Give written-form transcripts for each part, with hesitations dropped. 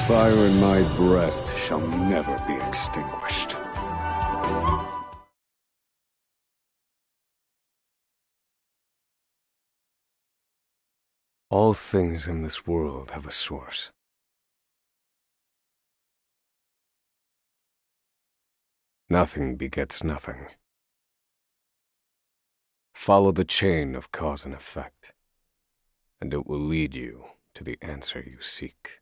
fire in my breast shall never be extinguished. All things in this world have a source. Nothing begets nothing. Follow the chain of cause and effect, and it will lead you to the answer you seek.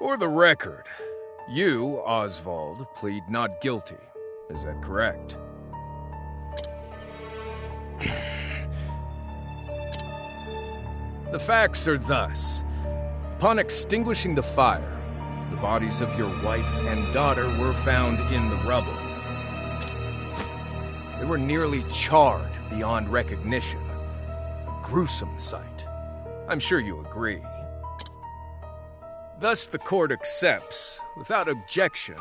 For the record, you, Osvald, plead not guilty. Is that correct? The facts are thus. Upon extinguishing the fire, the bodies of your wife and daughter were found in the rubble. They were nearly charred beyond recognition. A gruesome sight. I'm sure you agree. Thus the court accepts, without objection,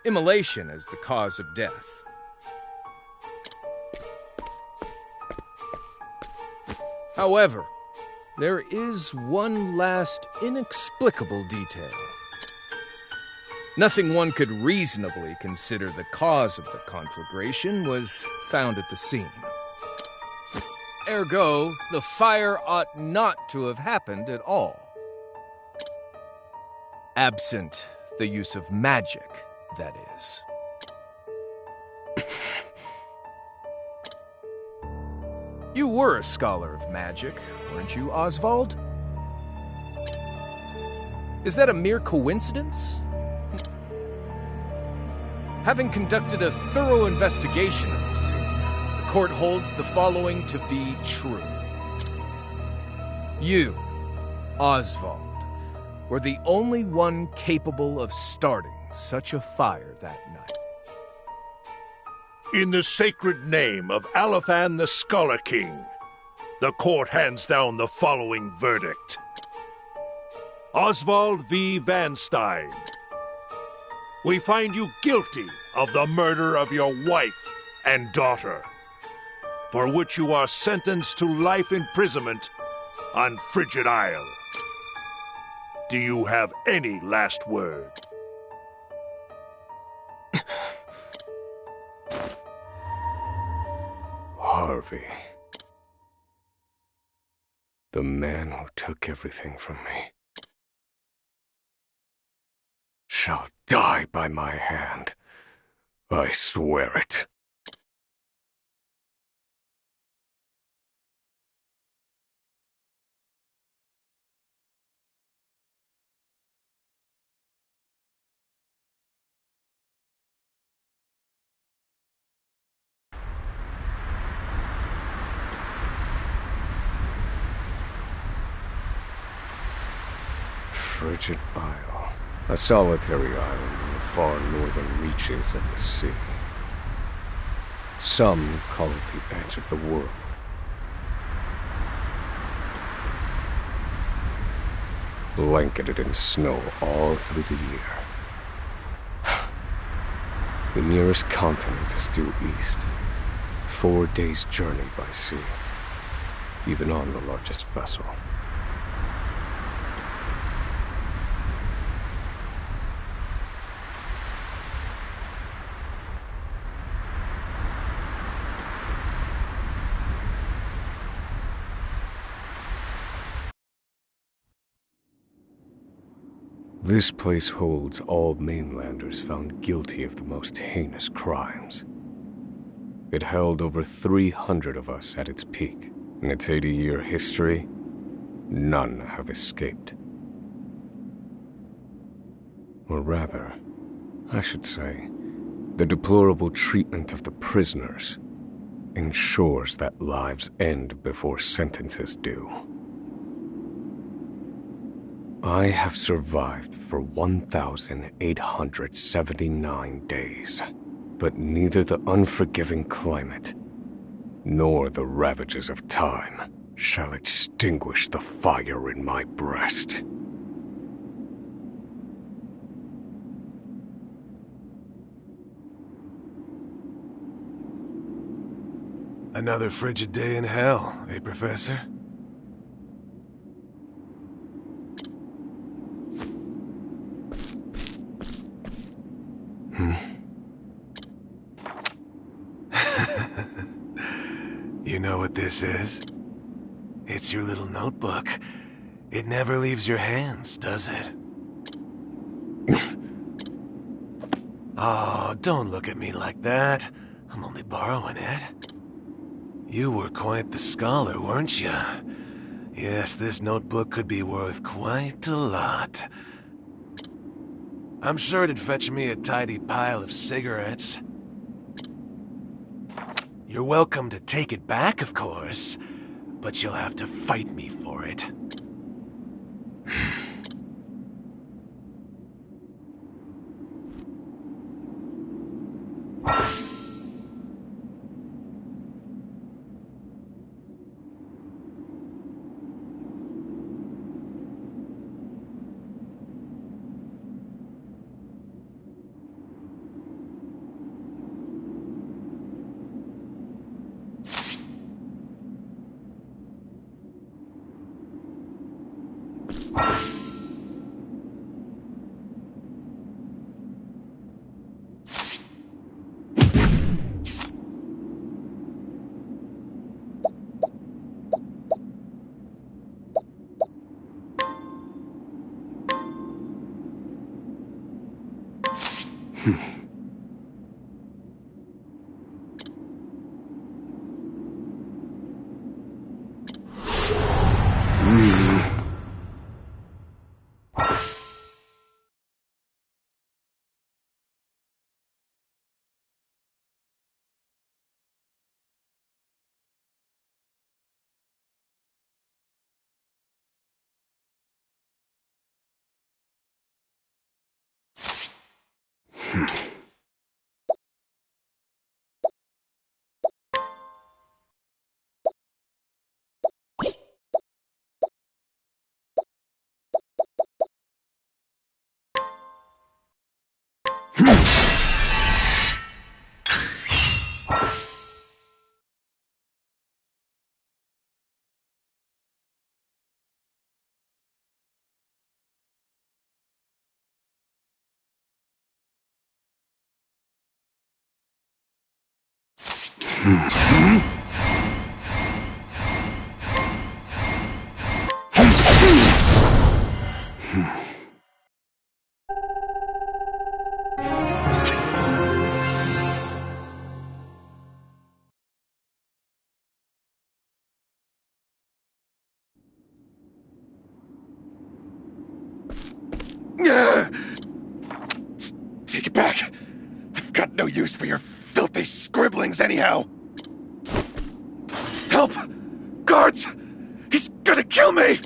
immolation as the cause of death. However, there is one last inexplicable detail. Nothing one could reasonably consider the cause of the conflagration was found at the scene. Ergo, the fire ought not to have happened at all. Absent the use of magic, that is. You were a scholar of magic, weren't you, Osvald? Is that a mere coincidence? Having conducted a thorough investigation of the scene, the court holds the following to be true. You, Osvald, were the only one capable of starting such a fire that night. In the sacred name of Alathan the Scholar King, the court hands down the following verdict. Osvald V. Van Stein, we find you guilty of the murder of your wife and daughter, for which you are sentenced to life imprisonment on Frigid Isle. Do you have any last word? Harvey. The man who took everything from me shall die by my hand. I swear it. Frigid Isle, a solitary island in the far northern reaches of the sea. Some call it the edge of the world. Blanketed in snow all through the year. The nearest continent is due east, 4 days' journey by sea, even on the largest vessel. This place holds all mainlanders found guilty of the most heinous crimes. It held over 300 of us at its peak. In its 80-year history, none have escaped. Or rather, I should say, the deplorable treatment of the prisoners ensures that lives end before sentences do. I have survived for 1,879 days, but neither the unforgiving climate nor the ravages of time shall extinguish the fire in my breast. Another frigid day in hell, eh, Professor? You know what this is? It's your little notebook. It never leaves your hands, does it? Oh, don't look at me like that. I'm only borrowing it. You were quite the scholar, weren't you? Yes, this notebook could be worth quite a lot. I'm sure it'd fetch me a tidy pile of cigarettes. You're welcome to take it back, of course, but you'll have to fight me for it. Take it back. I've got no use for your filthy scribblings anyhow. Help! Guards! He's gonna kill me!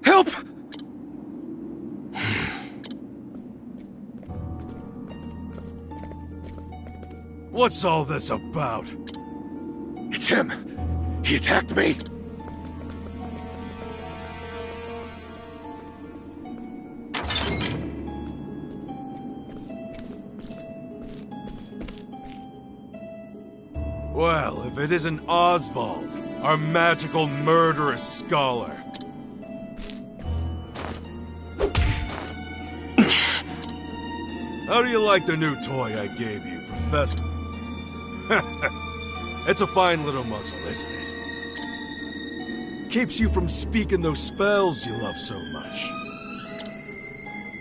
Help! What's all this about? It's him. He attacked me. Well, if it isn't Osvald, our magical murderous scholar. How do you like the new toy I gave you, Professor? It's a fine little muzzle, isn't it? Keeps you from speaking those spells you love so much.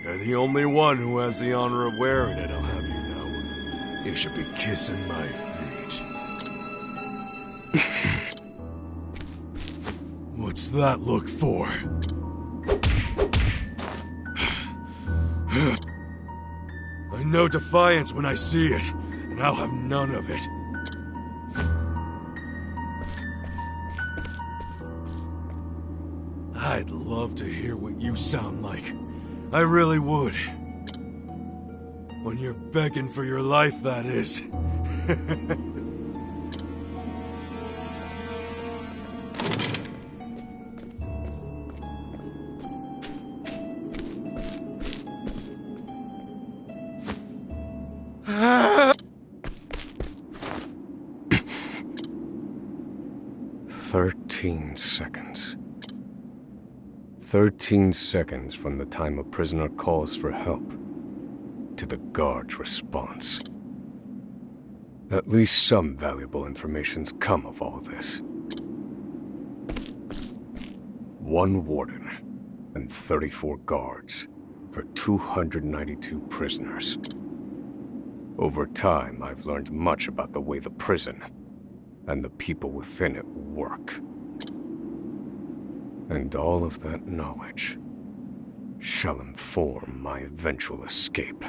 You're the only one who has the honor of wearing it, I'll have you know. You should be kissing my feet. What's that look for? I know defiance when I see it, and I'll have none of it. I'd love to hear what you sound like. I really would. When you're begging for your life, that is. 13 seconds. 13 seconds from the time a prisoner calls for help to the guard's response. At least some valuable information's come of all this. One warden and 34 guards for 292 prisoners. Over time, I've learned much about the way the prison and the people within it work. And all of that knowledge shall inform my eventual escape.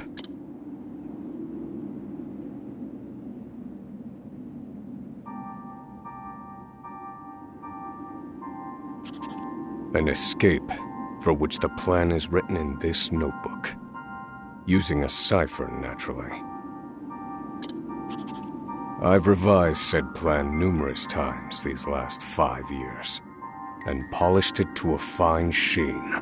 An escape for which the plan is written in this notebook, using a cipher, naturally. I've revised said plan numerous times these last 5 years, and polished it to a fine sheen.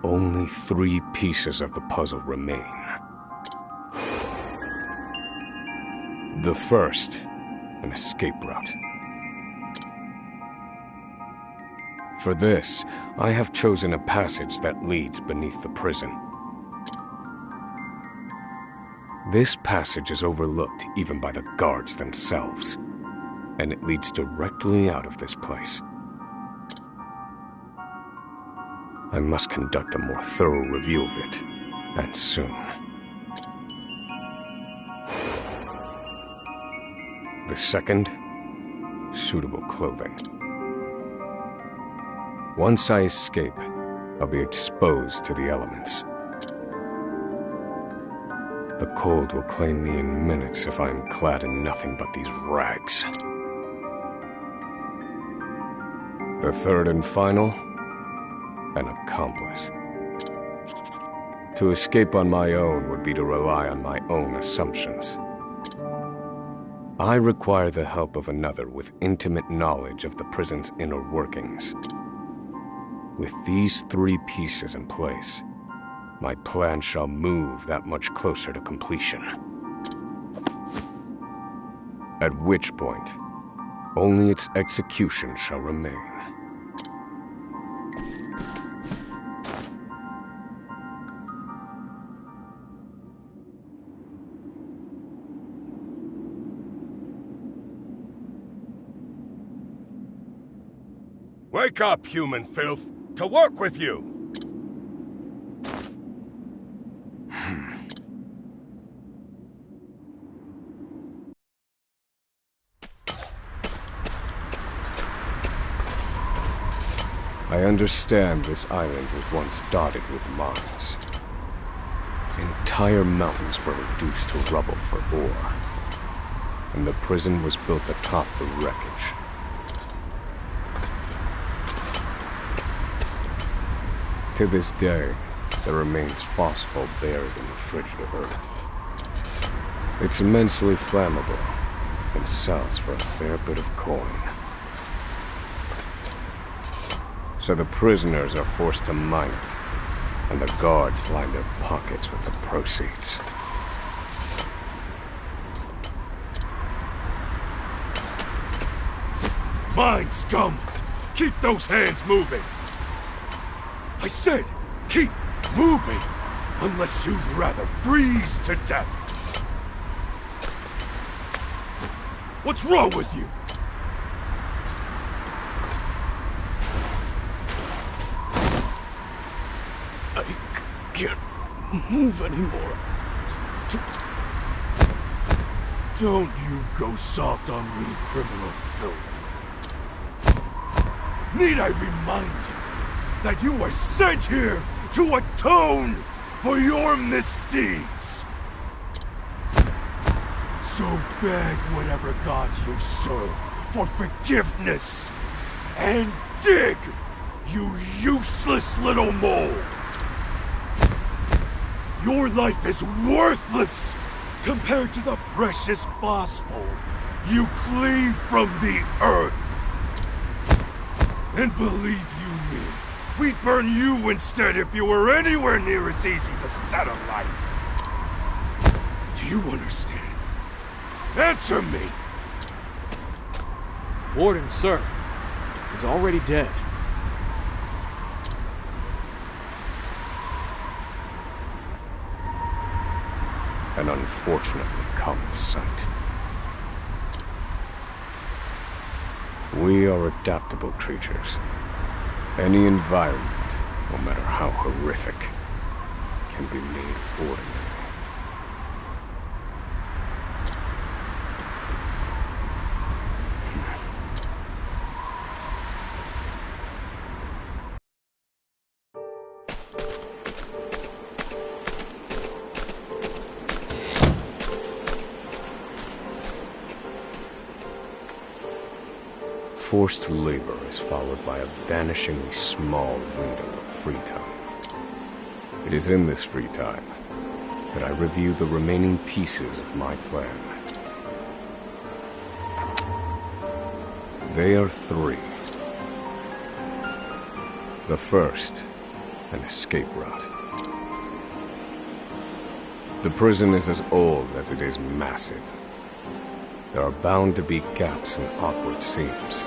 Only 3 pieces of the puzzle remain. The first, an escape route. For this, I have chosen a passage that leads beneath the prison. This passage is overlooked even by the guards themselves, and it leads directly out of this place. I must conduct a more thorough review of it, and soon. The second, suitable clothing. Once I escape, I'll be exposed to the elements. The cold will claim me in minutes if I am clad in nothing but these rags. The third and final, an accomplice. To escape on my own would be to rely on my own assumptions. I require the help of another with intimate knowledge of the prison's inner workings. With these 3 pieces in place, my plan shall move that much closer to completion. At which point, only its execution shall remain. Wake up, human filth! To work with you! I understand this island was once dotted with mines. Entire mountains were reduced to rubble for ore, and the prison was built atop the wreckage. To this day, there remains phosphate buried in the frigid earth. It's immensely flammable and sells for a fair bit of coin. So the prisoners are forced to mine it, and the guards line their pockets with the proceeds. Mine, scum! Keep those hands moving! I said, keep moving! Unless you'd rather freeze to death! What's wrong with you? I can't move anymore. Don't you go soft on me, criminal filth. Need I remind you that you were sent here to atone for your misdeeds? So beg whatever gods you serve for forgiveness, and dig, you useless little mole! Your life is worthless compared to the precious phosphor you cleave from the earth. And believe you me, we'd burn you instead if you were anywhere near as easy to set alight. Do you understand? Answer me! Warden, sir. He's already dead. An unfortunately common sight. We are adaptable creatures. Any environment, no matter how horrific, can be made ordinary. Forced labor is followed by a vanishingly small window of free time. It is in this free time that I review the remaining pieces of my plan. They are three. The first, an escape route. The prison is as old as it is massive. There are bound to be gaps and awkward seams.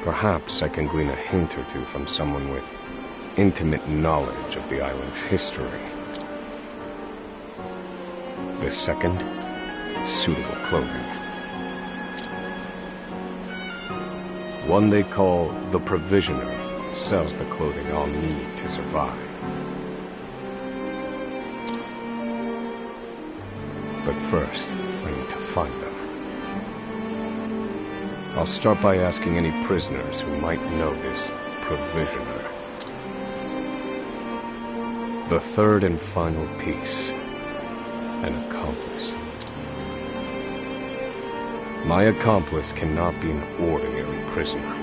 Perhaps I can glean a hint or two from someone with intimate knowledge of the island's history. The second, suitable clothing. One they call the Provisioner sells the clothing I'll need to survive. But first, I need to find them. I'll start by asking any prisoners who might know this Provisioner. The third and final piece, an accomplice. My accomplice cannot be an ordinary prisoner.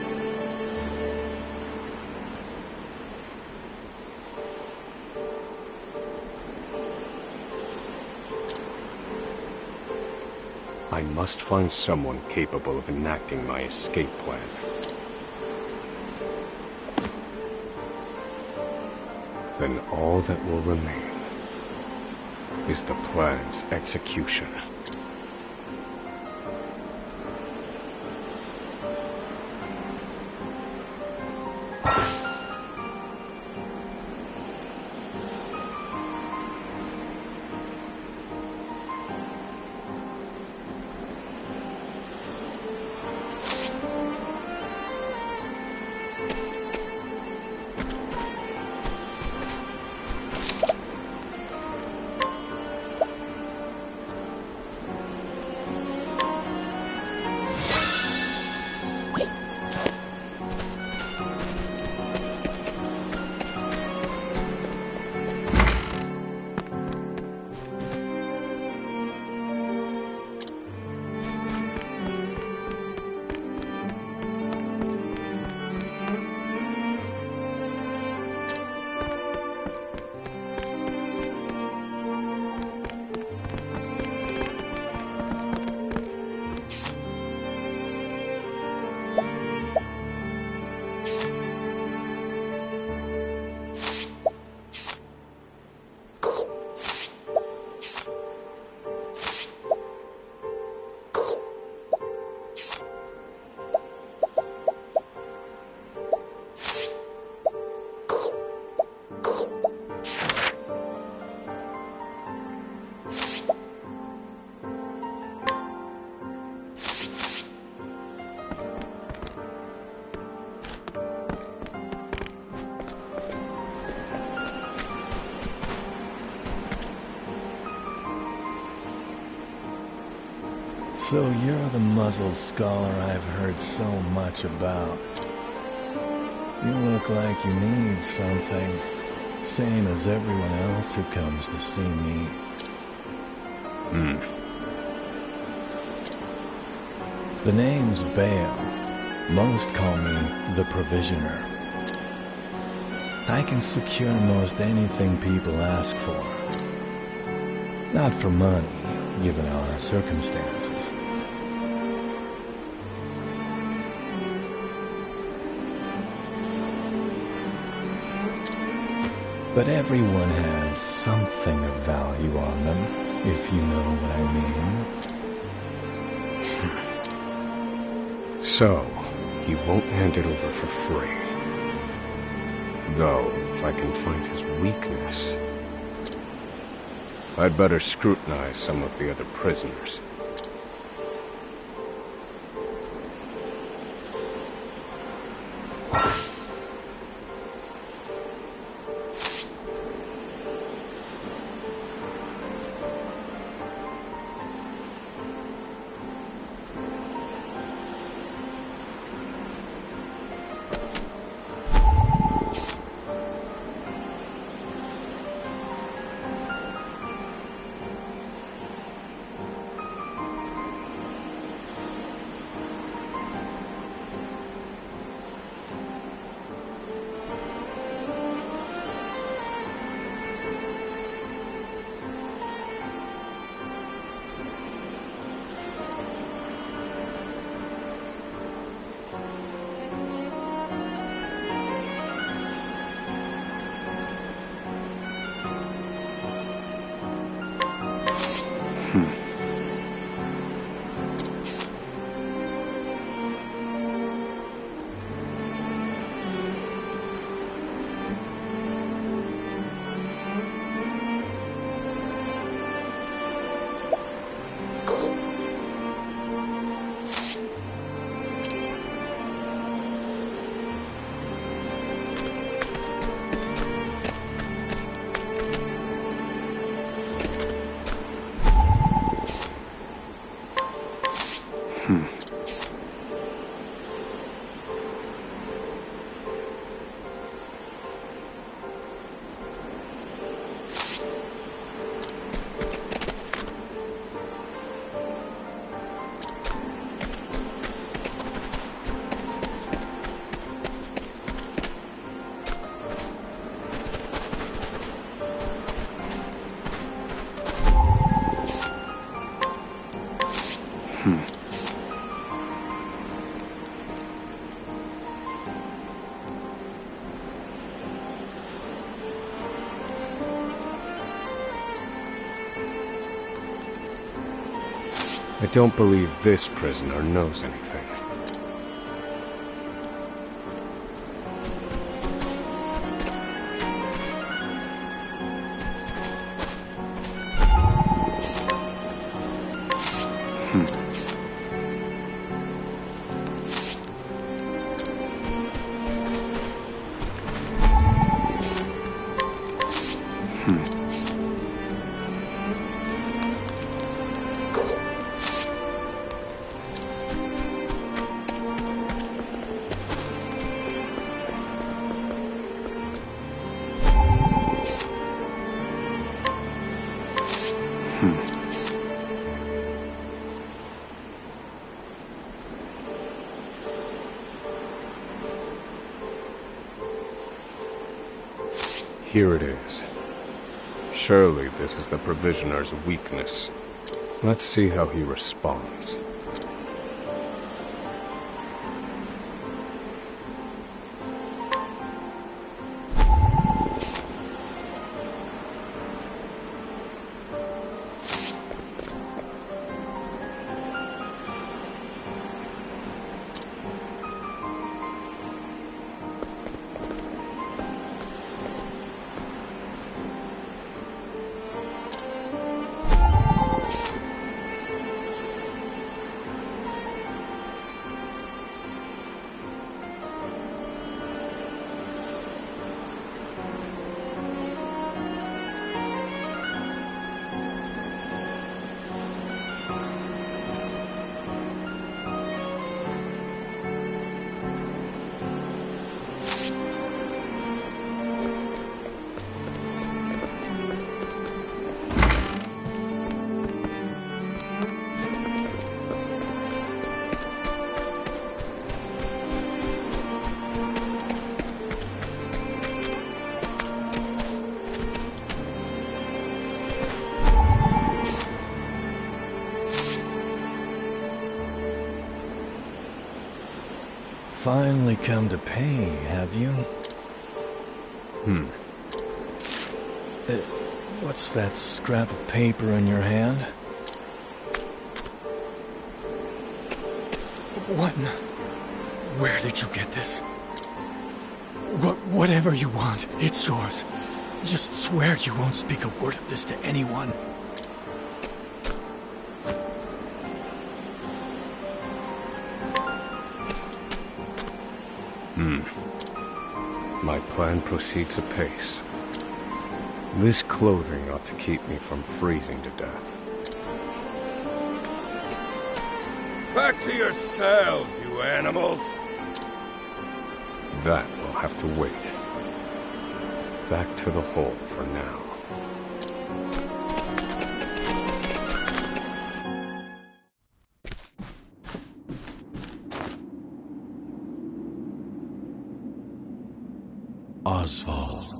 I must find someone capable of enacting my escape plan. Then all that will remain is the plan's execution. So you're the muzzled scholar I've heard so much about. You look like you need something, same as everyone else who comes to see me. The name's Bale. Most call me the Provisioner. I can secure most anything people ask for. Not for money, given our circumstances. But everyone has something of value on them, if you know what I mean. So, he won't hand it over for free. Though, if I can find his weakness, I'd better scrutinize some of the other prisoners. I don't believe this prisoner knows anything. Here it is. Surely this is the provisioner's weakness. Let's see how he responds. Finally come to pay, have you? What's that scrap of paper in your hand? Where did you get this? Whatever you want, it's yours. Just swear you won't speak a word of this to anyone. My plan proceeds apace. This clothing ought to keep me from freezing to death. Back to your cells, you animals! That will have to wait. Back to the hole for now. Osvald.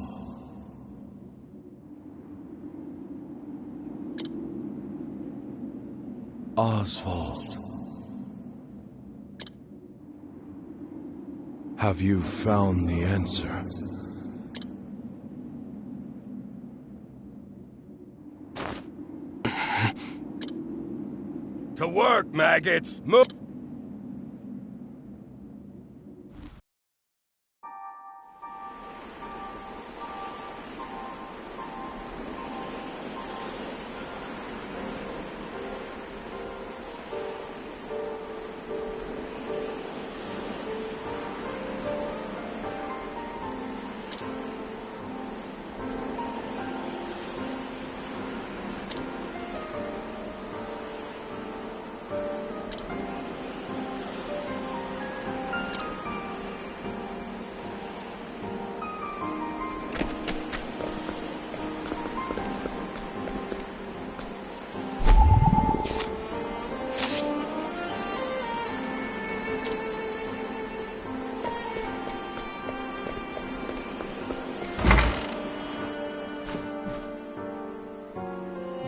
Osvald. Have you found the answer? To work, maggots! Move!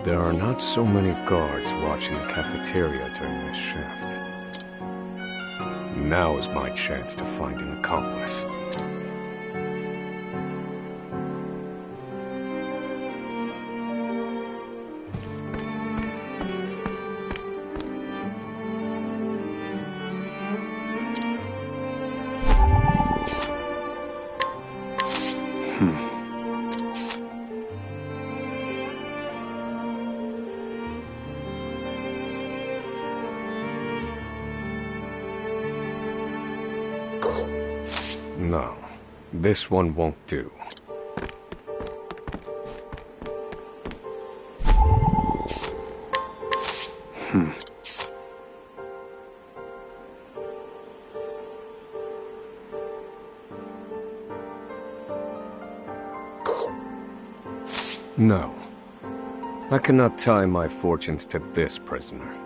There are not so many guards watching the cafeteria during this shift. Now is my chance to find an accomplice. No, this one won't do. No, I cannot tie my fortunes to this prisoner.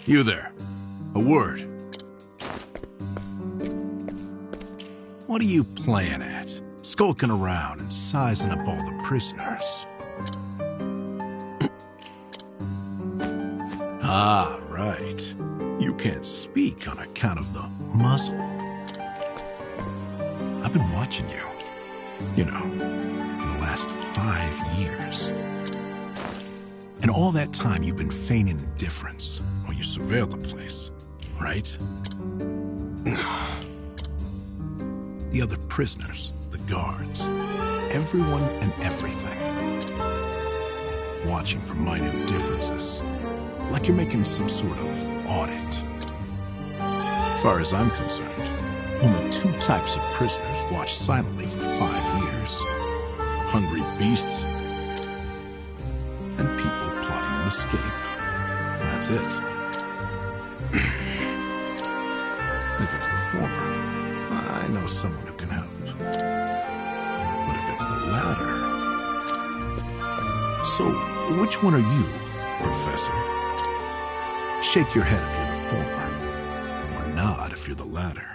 You there. A word. What are you playing at? Skulking around and sizing up all the prisoners. Ah, right. You can't speak on account of the muzzle. I've been watching you. You know, for the last 5 years. And all that time you've been feigning indifference while you surveilled the place, right? The other prisoners, the guards, everyone and everything. Watching for minute differences, like you're making some sort of audit. As far as I'm concerned, only 2 types of prisoners watch silently for 5 years. Hungry beasts and people plotting an escape. That's it. If it's the former, I know someone who can help. But if it's the latter... So, which one are you, Professor? Shake your head if you're the former, or nod if you're the latter.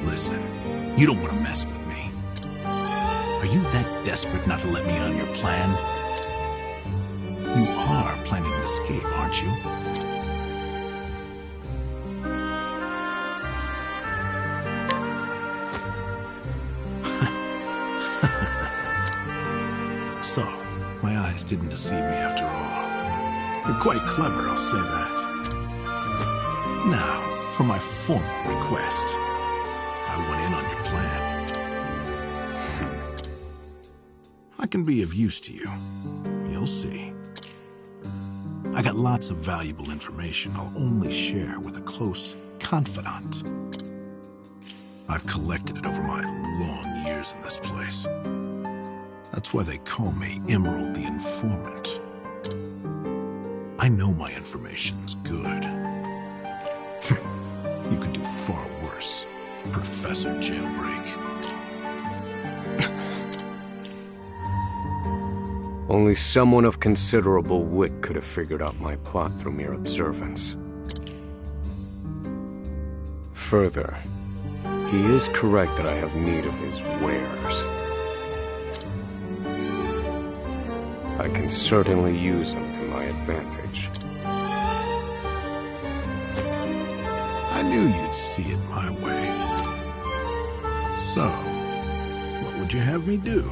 Listen, you don't want to mess with me. Are you that desperate not to let me on your plan? You are planning an escape, aren't you? So, my eyes didn't deceive me after all. You're quite clever, I'll say that. Now, for my formal request. I went in on your plan. I can be of use to you. You'll see. I got lots of valuable information I'll only share with a close confidant. I've collected it over my long years in this place. That's why they call me Emerald the Informant. I know my information's good. You could do far worse. Professor Jailbreak. Only someone of considerable wit could have figured out my plot through mere observance. Further, he is correct that I have need of his wares. I can certainly use them to my advantage. I knew you'd see it my way. So, what would you have me do?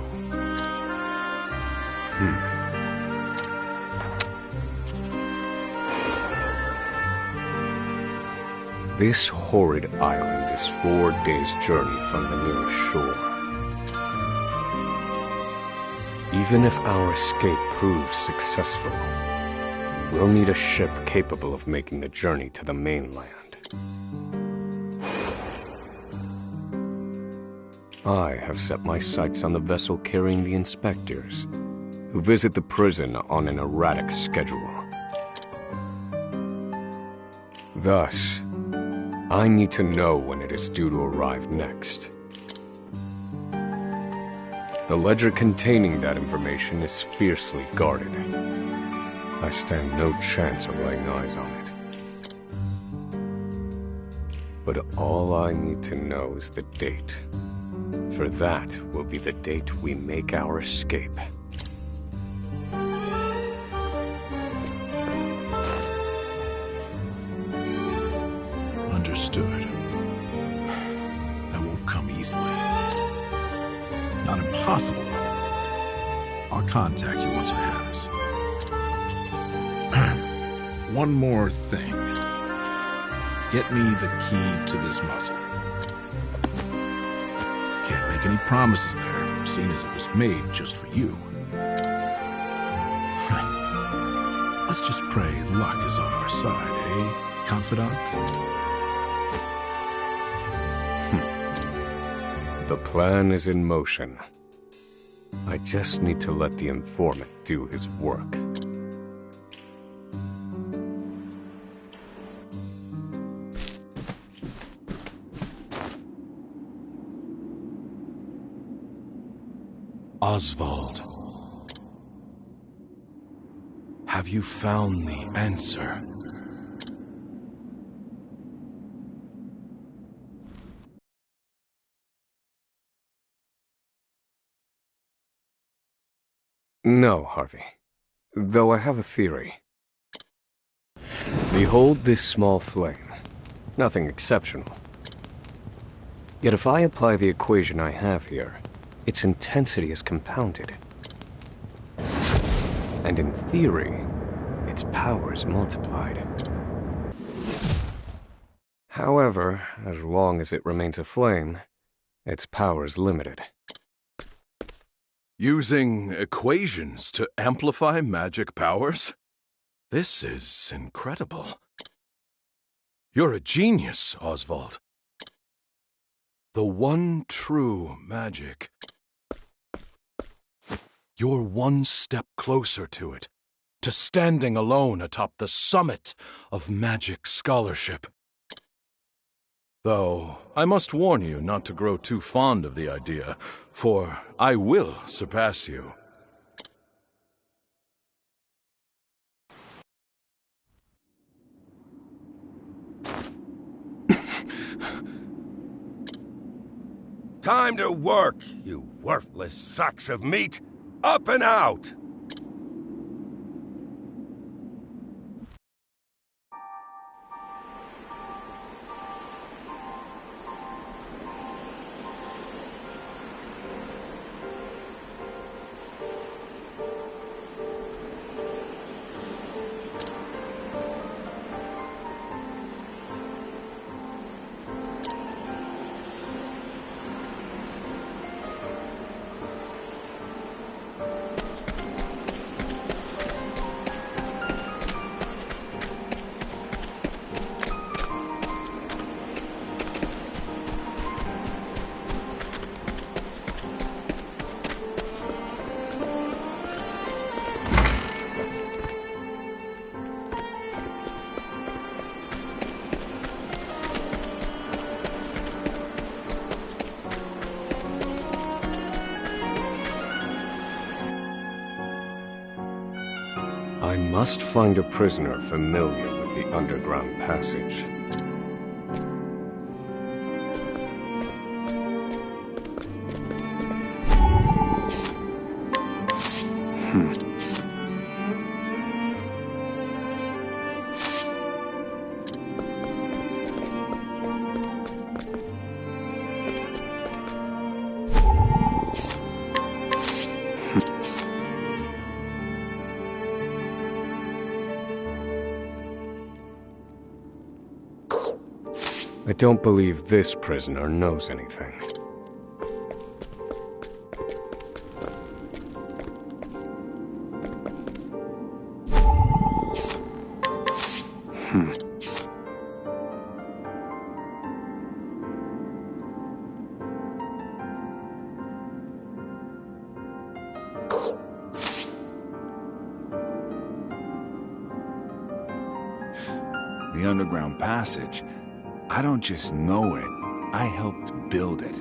This horrid island is 4 days' journey from the nearest shore. Even if our escape proves successful, we'll need a ship capable of making the journey to the mainland. I have set my sights on the vessel carrying the inspectors, who visit the prison on an erratic schedule. Thus, I need to know when it is due to arrive next. The ledger containing that information is fiercely guarded. I stand no chance of laying eyes on it. But all I need to know is the date. For that will be the date we make our escape. Understood. That won't come easily. Not impossible, though. I'll contact you once I have it. One more thing. Get me the key to this muzzle. Can't make any promises there, seeing as it was made just for you. Let's just pray luck is on our side, eh, confidant? The plan is in motion. I just need to let the informant do his work. Osvald, have you found the answer? No, Harvey. Though I have a theory. Behold this small flame. Nothing exceptional. Yet if I apply the equation I have here, its intensity is compounded. And in theory, it its powers multiplied. However, as long as it remains a flame, its power's limited. Using equations to amplify magic powers? This is incredible. You're a genius, Osvald. The one true magic. You're one step closer to it, to standing alone atop the summit of magic scholarship. Though, I must warn you not to grow too fond of the idea, for I will surpass you. Time to work, you worthless sacks of meat! Up and out! I must find a prisoner familiar with the underground passage. I don't believe this prisoner knows anything. The underground passage. I don't just know it, I helped build it.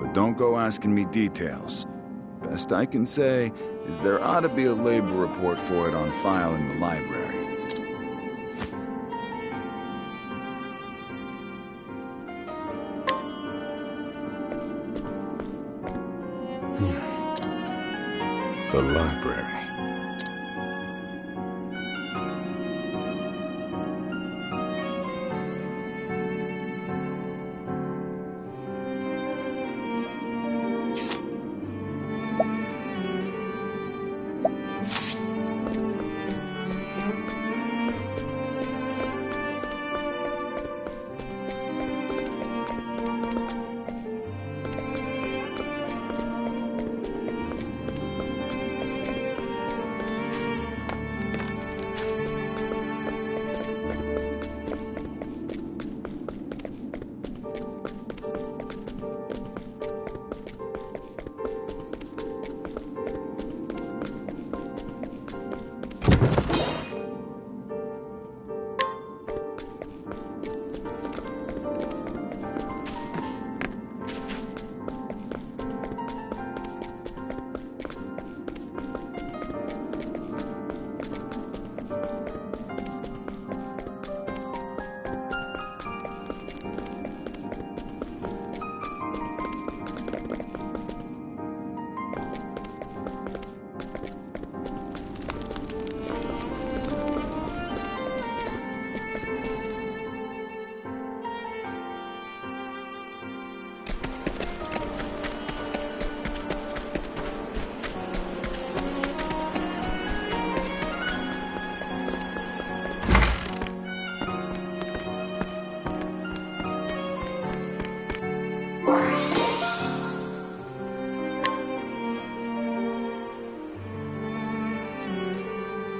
But don't go asking me details. Best I can say is there ought to be a labor report for it on file in the library. The library.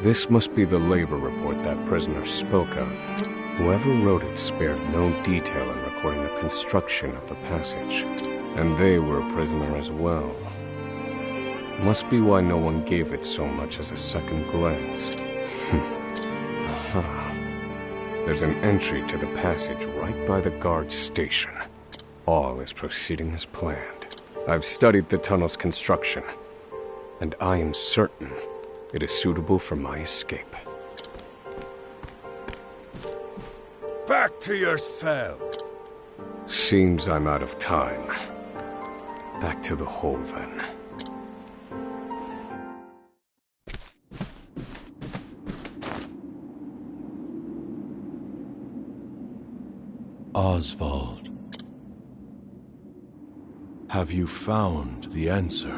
This must be the labor report that prisoner spoke of. Whoever wrote it spared no detail in recording the construction of the passage. And they were a prisoner as well. Must be why no one gave it so much as a second glance. Aha. There's an entry to the passage right by the guard station. All is proceeding as planned. I've studied the tunnel's construction, and I am certain it is suitable for my escape. Back to your cell. Seems I'm out of time. Back to the hole, then. Osvald. Have you found the answer?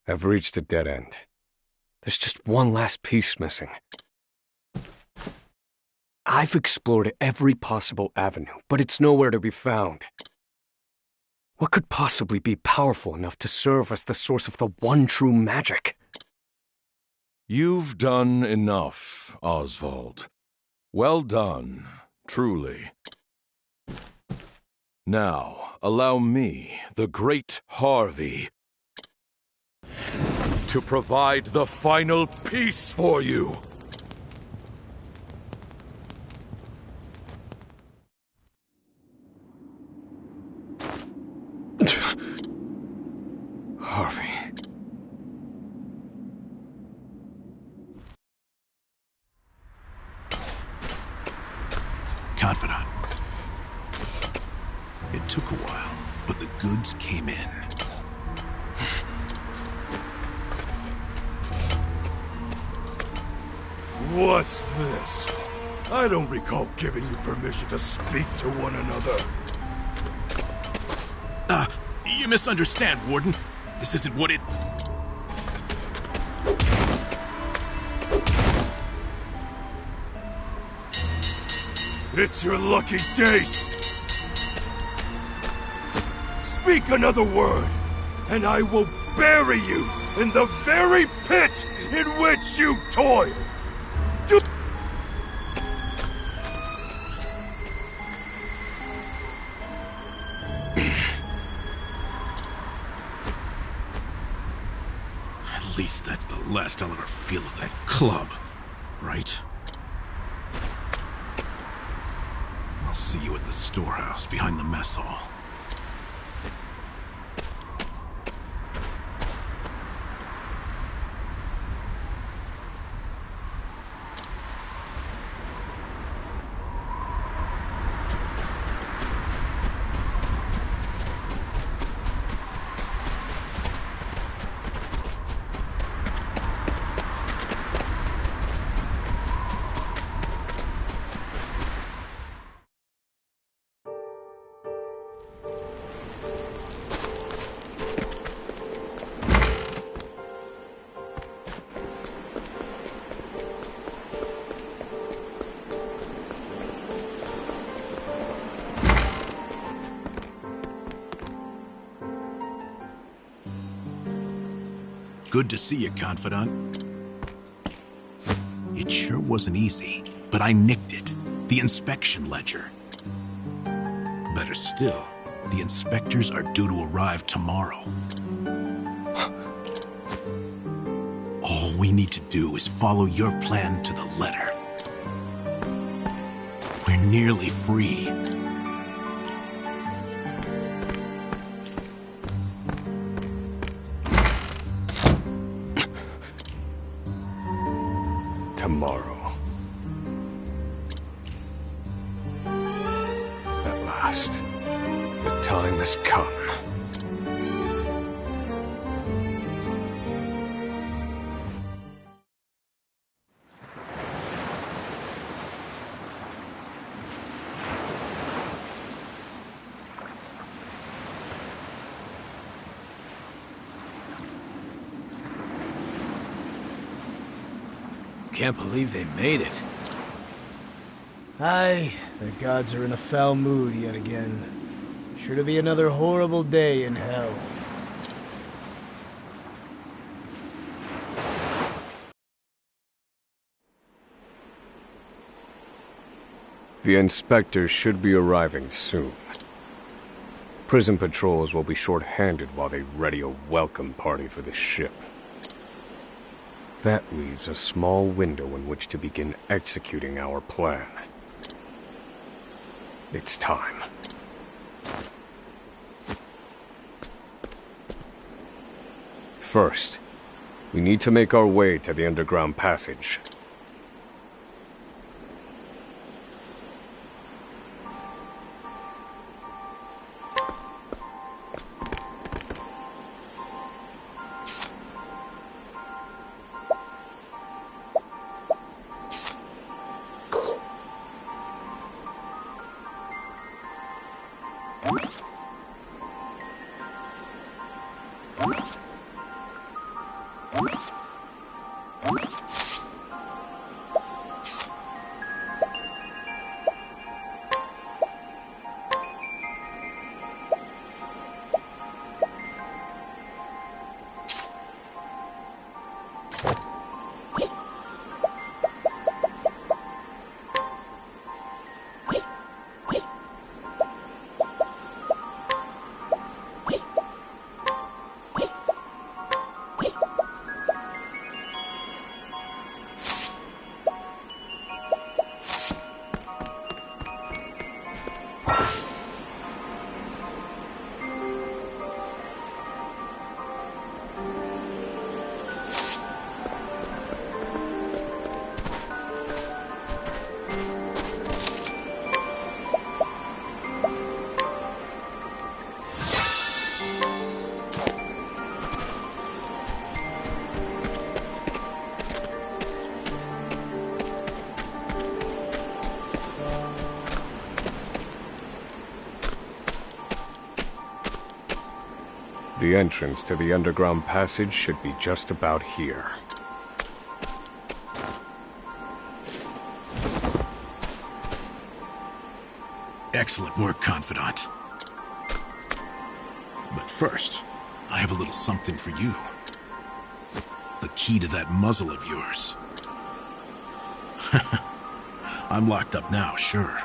I've reached a dead end. There's just one last piece missing. I've explored every possible avenue, but it's nowhere to be found. What could possibly be powerful enough to serve as the source of the one true magic? You've done enough, Osvald. Well done, truly. Now, allow me, the great Harvey, to provide the final piece for you. Harvey. Confidant. It took a while, but the goods came in. What's this? I don't recall giving you permission to speak to one another. You misunderstand, Warden. This isn't what it... It's your lucky days. Speak another word, and I will bury you in the very pit in which you toil. At least that's the last I'll ever feel of that club, right? I'll see you at the storehouse behind the mess hall. Good to see you, Confidant. It sure wasn't easy, but I nicked it. The inspection ledger. Better still, the inspectors are due to arrive tomorrow. All we need to do is follow your plan to the letter. We're nearly free. Tomorrow. At last, the time has come. Can't believe they made it. Aye, the gods are in a foul mood yet again. Sure to be another horrible day in hell. The inspectors should be arriving soon. Prison patrols will be short-handed while they ready a welcome party for the ship. That leaves a small window in which to begin executing our plan. It's time. First, we need to make our way to the underground passage. The entrance to the underground passage should be just about here. Excellent work, Confidant. But first, I have a little something for you. The key to that muzzle of yours. I'm locked up now, sure.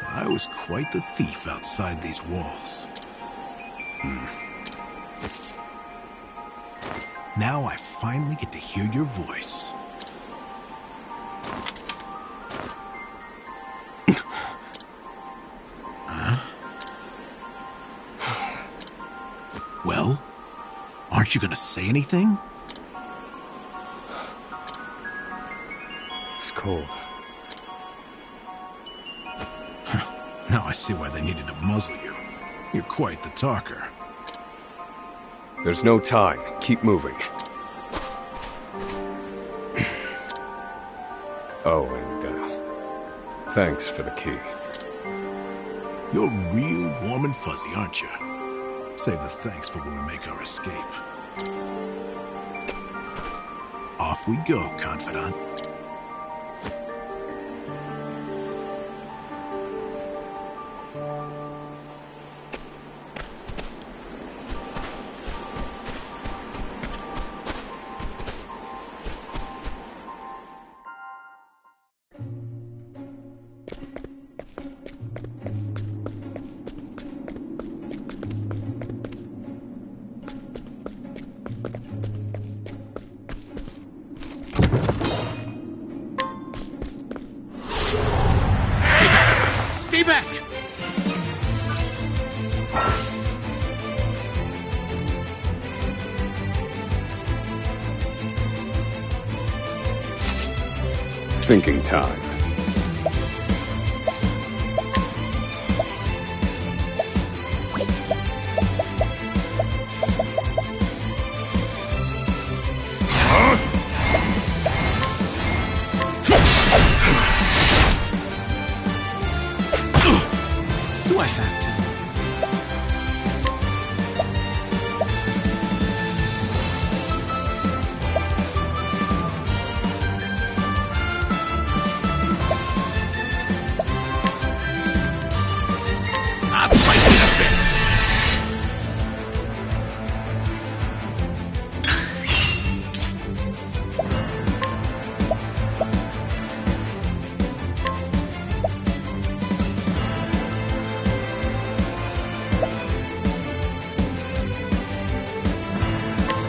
But I was quite the thief outside these walls. Now I finally get to hear your voice. Huh? Well, aren't you gonna say anything? It's cold. Now I see why they needed to muzzle you. You're quite the talker. There's no time. Keep moving. Oh, and, thanks for the key. You're real warm and fuzzy, aren't you? Save the thanks for when we make our escape. Off we go, Confidant. Stay back! Thinking time. Do I have to?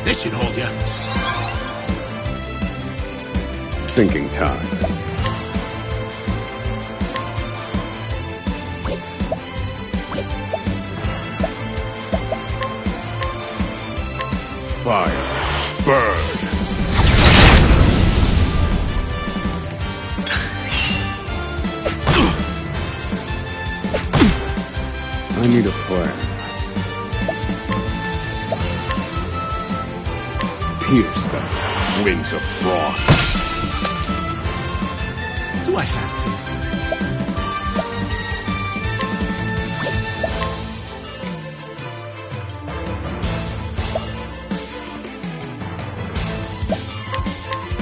This should hold you. Thinking time. Fire. Burn. I need a plan. Pierce them. Wings of frost. Do I have to?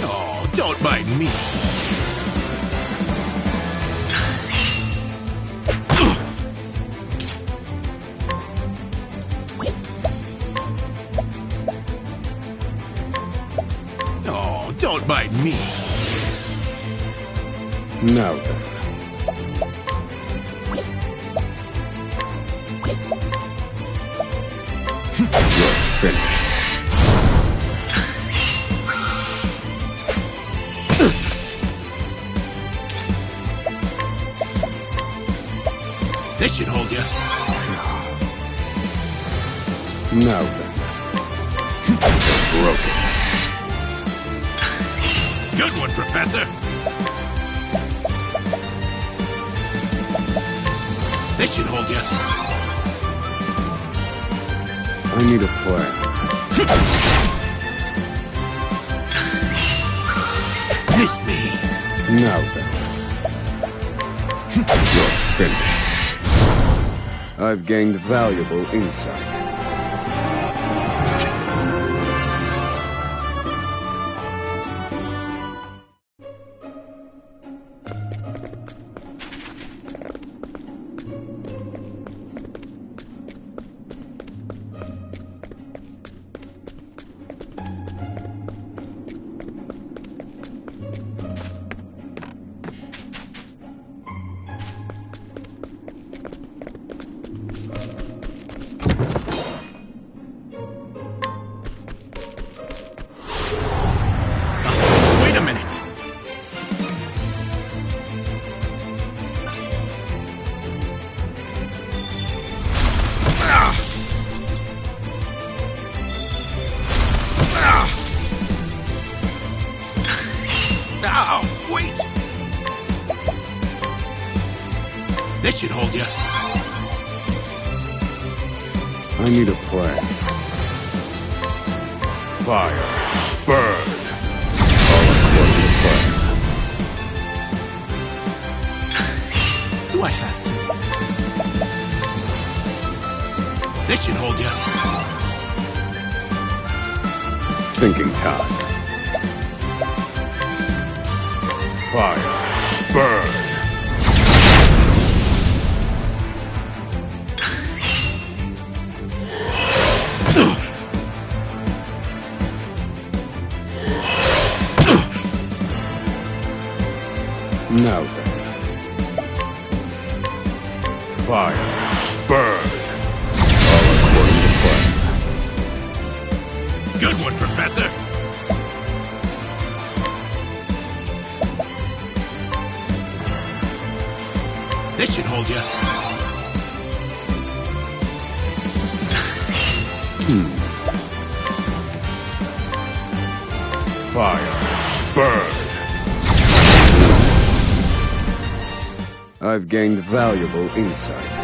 Oh, don't mind me. Oh, don't mind me. Now then. You're finished. This should hold you. Now then. You're broken. Good one, Professor. This should hold you. I need a plan. Miss me. Now then. You're finished. I've gained valuable insight. Wait a minute. Ow, wait. This should hold you. I need a plan. Fire. Burn. All according to plan. Do I have to? This should hold you. Thinking time. Fire. Burn. Now then. Fire. Burn. All according to plan. Good one, Professor. This should hold you. Fire. Burn. I've gained valuable insight.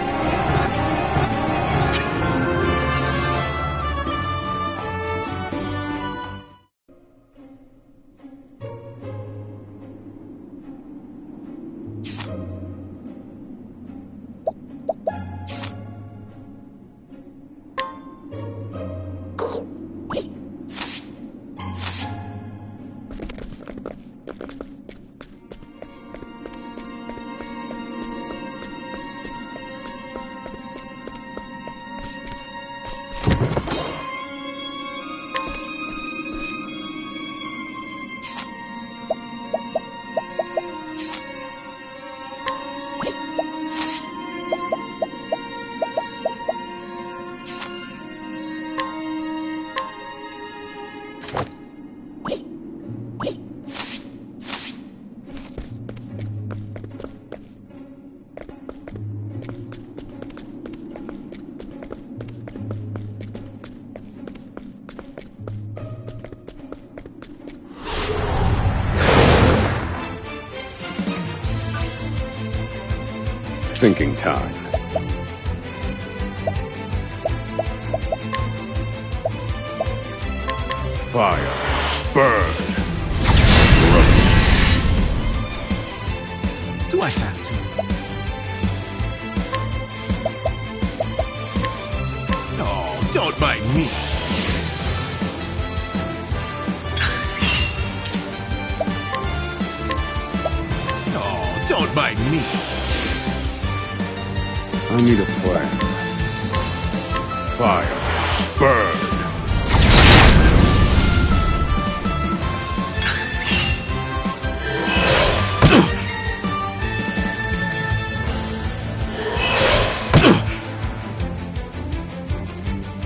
Thinking time. Fire. Burn. Do I have to? Oh, don't mind me. Oh, don't mind me. I need a plan. Fire. Burn.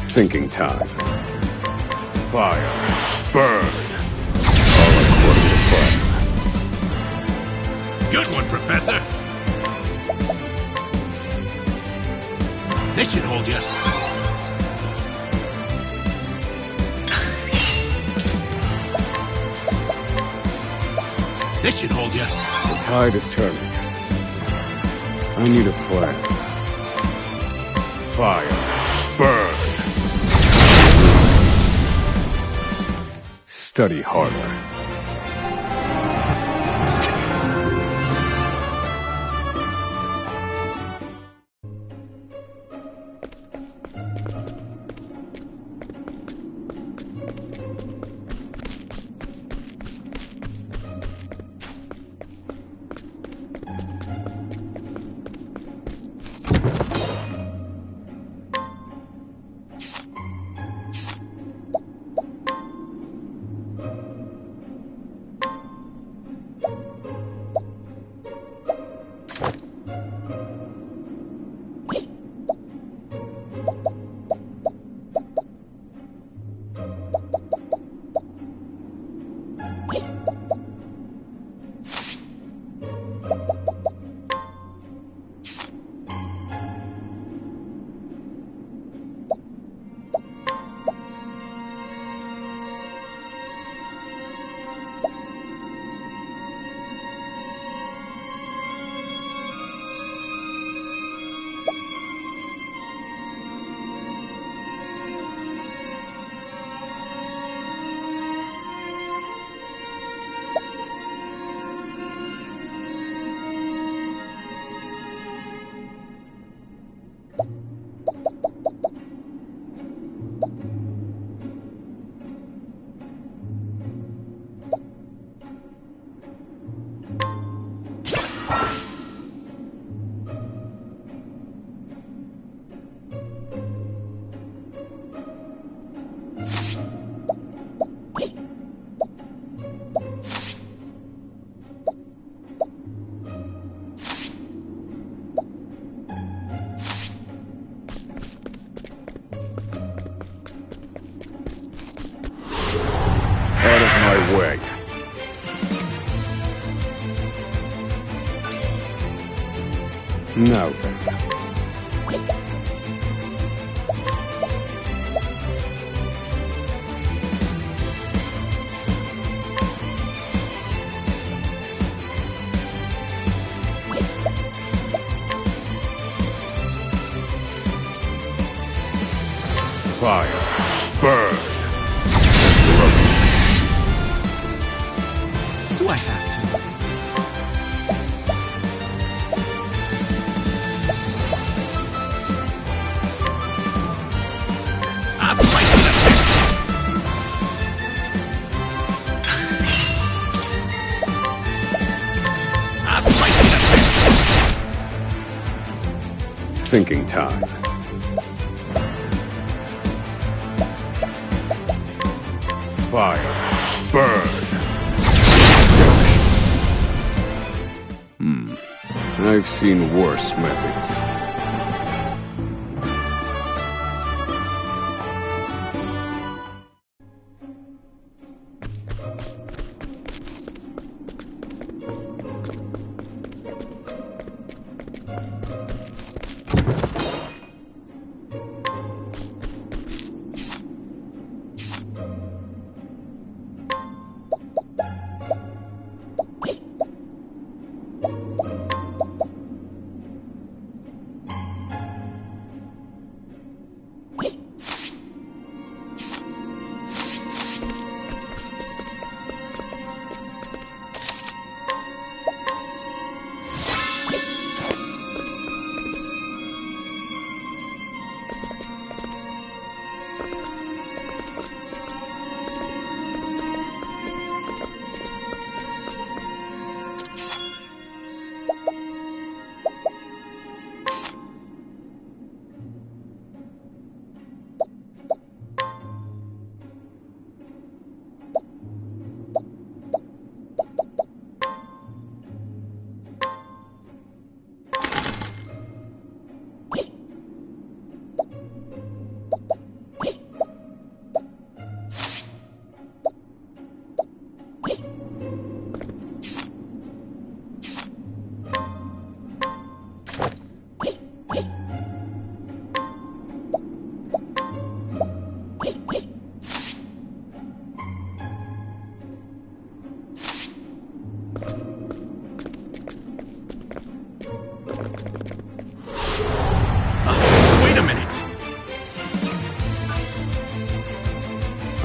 Thinking time. Fire. Burn. All according to plan. Good one, Professor. This should hold you. This should hold you. The tide is turning. I need a plan. Fire. Burn. Study harder. Way. Now then. Fire. Burn. Do I have to? I'll slice it up. I'll slice it up. Thinking time. Fire. Burn. I've seen worse methods.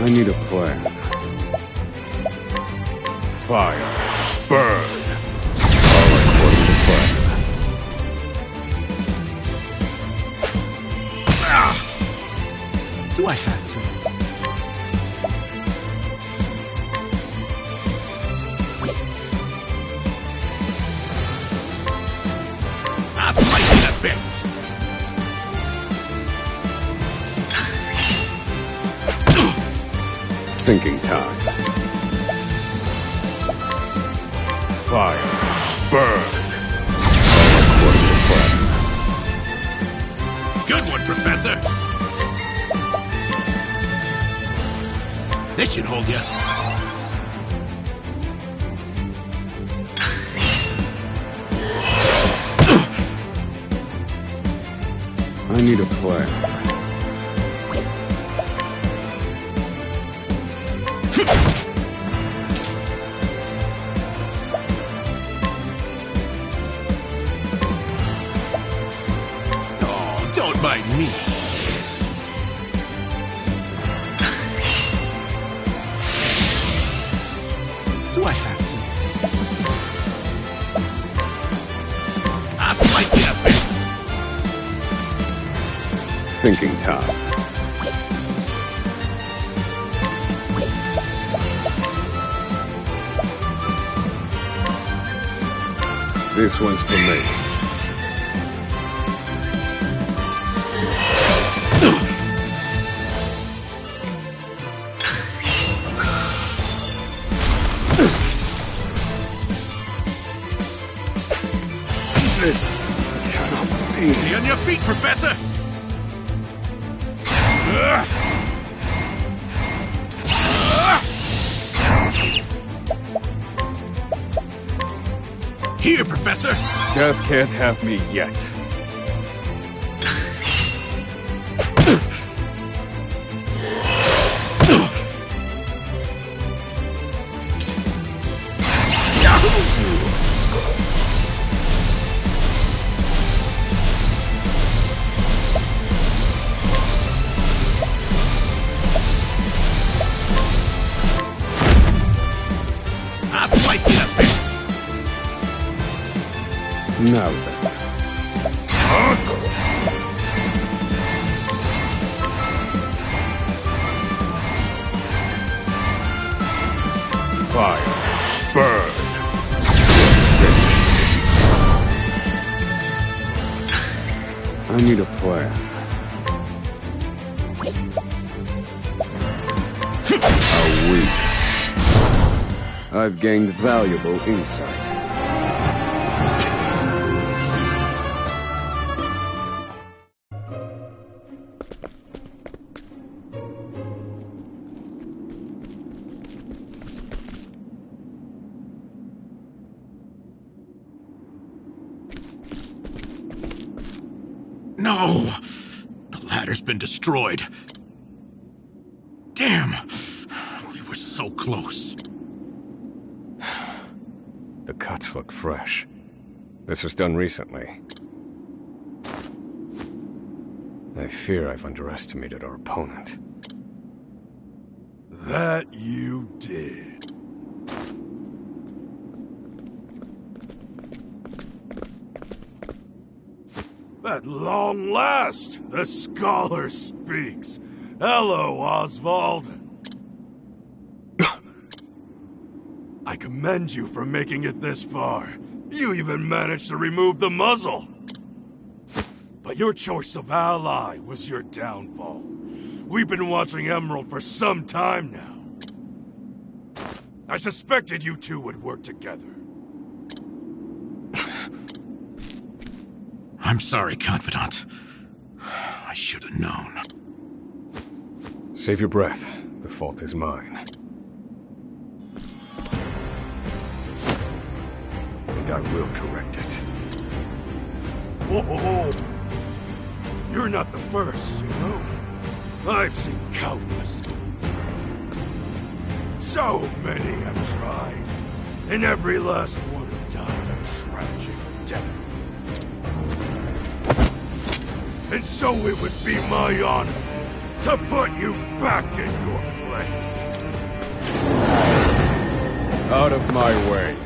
I need a plan. Fire. Burn. All according to plan. Do I have to? I'll slice you to bits! Thinking time. Fire. Burn. All according to plan. Good one, Professor! This should hold you. I need a plan. Oh, don't mind me. Do I have to? I'll slice you to bits! Thinking time. This one's for me. This cannot be. Stay on your feet, Professor! Here, Professor! Death can't have me yet. I'll slice you to bits! Now then. Fire. Burn. I need a plan. How weak. I've gained valuable insight. No! The ladder's been destroyed. Damn! We were so close. The cuts look fresh. This was done recently. I fear I've underestimated our opponent. That you did. At long last, the scholar speaks. Hello, Osvald. I commend you for making it this far. You even managed to remove the muzzle. But your choice of ally was your downfall. We've been watching Emerald for some time now. I suspected you two would work together. I'm sorry, Confidant. I should have known. Save your breath. The fault is mine. And I will correct it. Whoa! You're not the first, you know? I've seen countless. So many have tried, and every last one died a tragic death. And so it would be my honor to put you back in your place. Out of my way.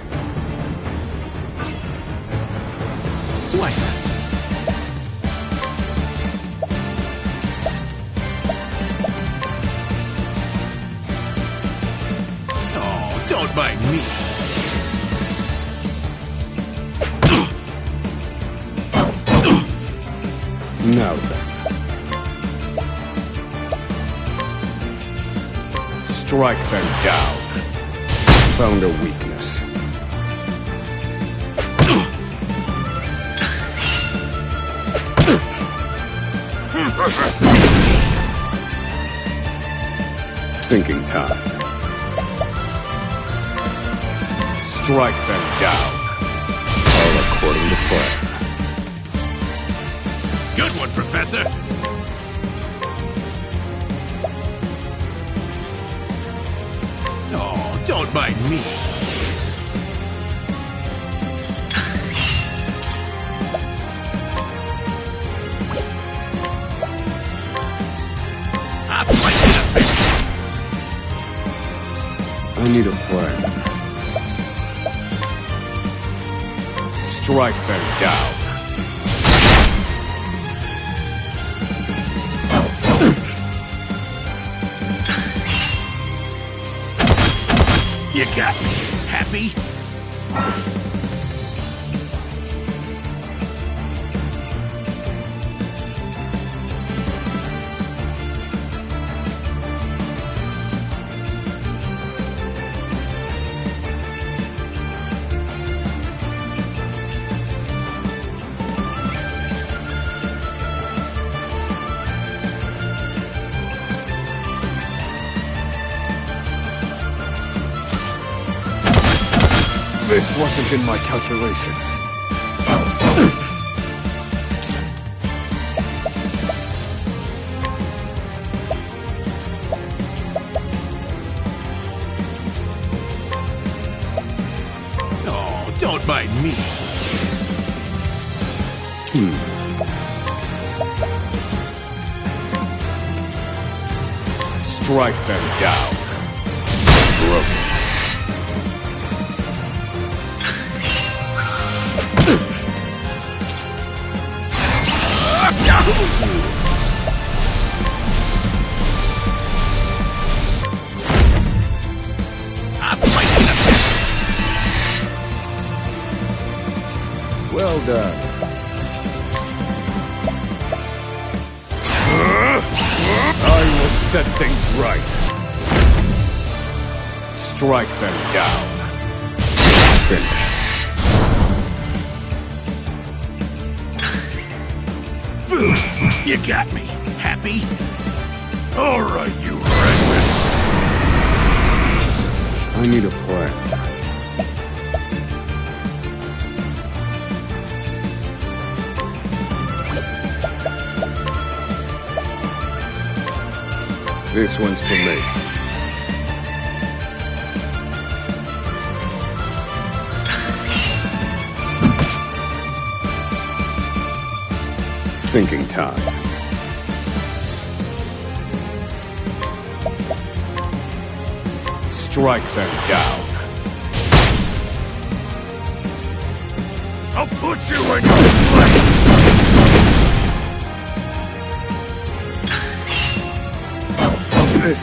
Like that. Oh, don't mind me. Now then. Strike them down. Found a weakness. Thinking time. Strike them down. All according to plan. Good one, Professor. Oh, don't mind me. I'll slice it up. I need a plan. Strike them down. You got me. Happy? This wasn't in my calculations. Oh, don't mind me. Strike them down. Broken. Well done. I will set things right. Strike them down. Finished. You got me. Happy? All right, you wretches. I need a plan. This one's for me. Thinking time. Strike them down. I'll put you in your place. This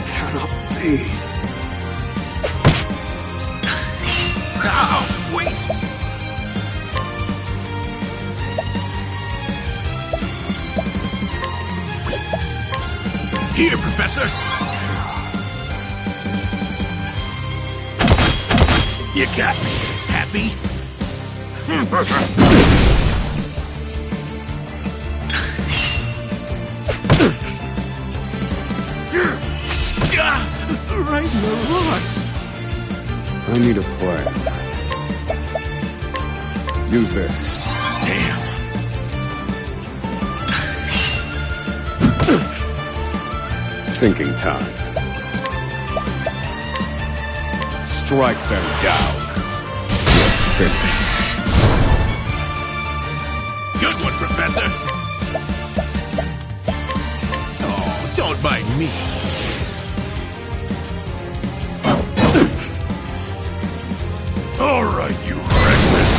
cannot be. Oh, wait! Here, Professor! You got me. Happy? Right in the rod. I need a plan. Use this. Damn. Thinking time. Strike them down. Finished. Good one, Professor. Oh, don't mind me. All right, you wretches.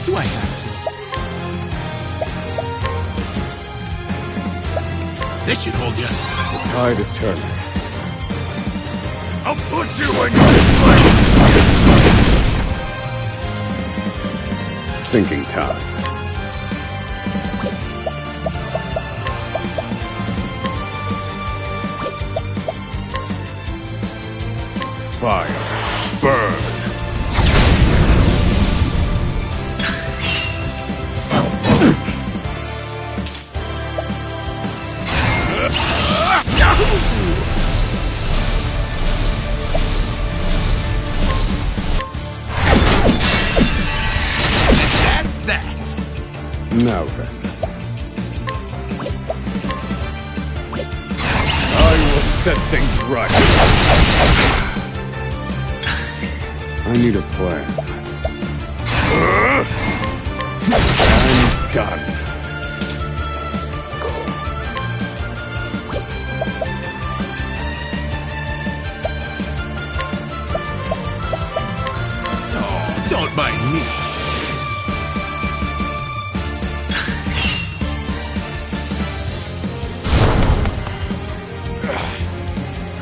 Do I have to? This should hold you. The tide is turning. I'll put you in your place. Thinking time. Fire. Burn. That's that. Now then. I will set things right. I need a plan. I'm done. Oh, don't mind me.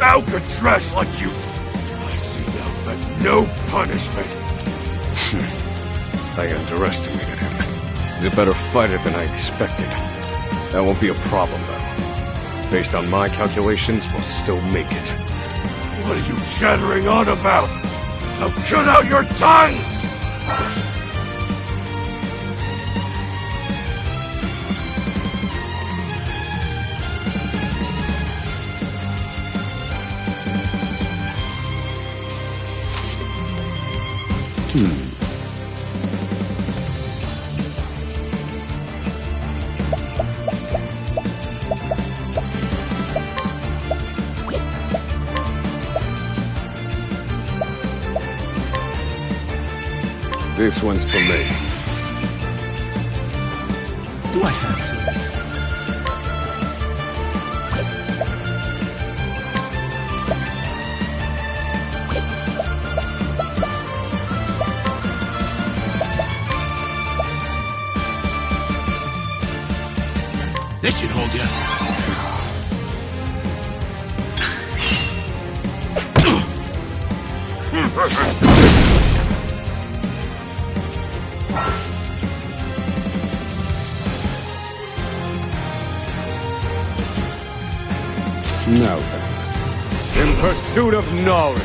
Alcatraz like you. I see now that no punishment. I underestimated him. He's a better fighter than I expected. That won't be a problem, though. Based on my calculations, we'll still make it. What are you chattering on about? Now cut out your tongue! This one's for me. Do I have to? This should hold you. Now then. In pursuit of knowledge.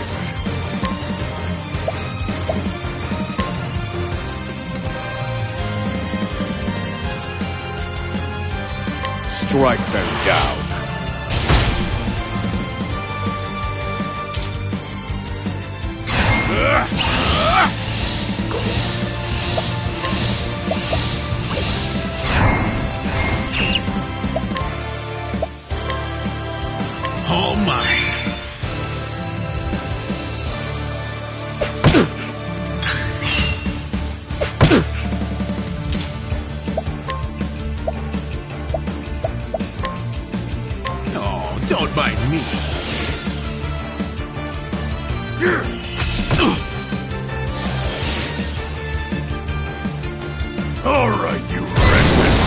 Strike them down. All mine. Oh, don't mind me. All right, you wretches.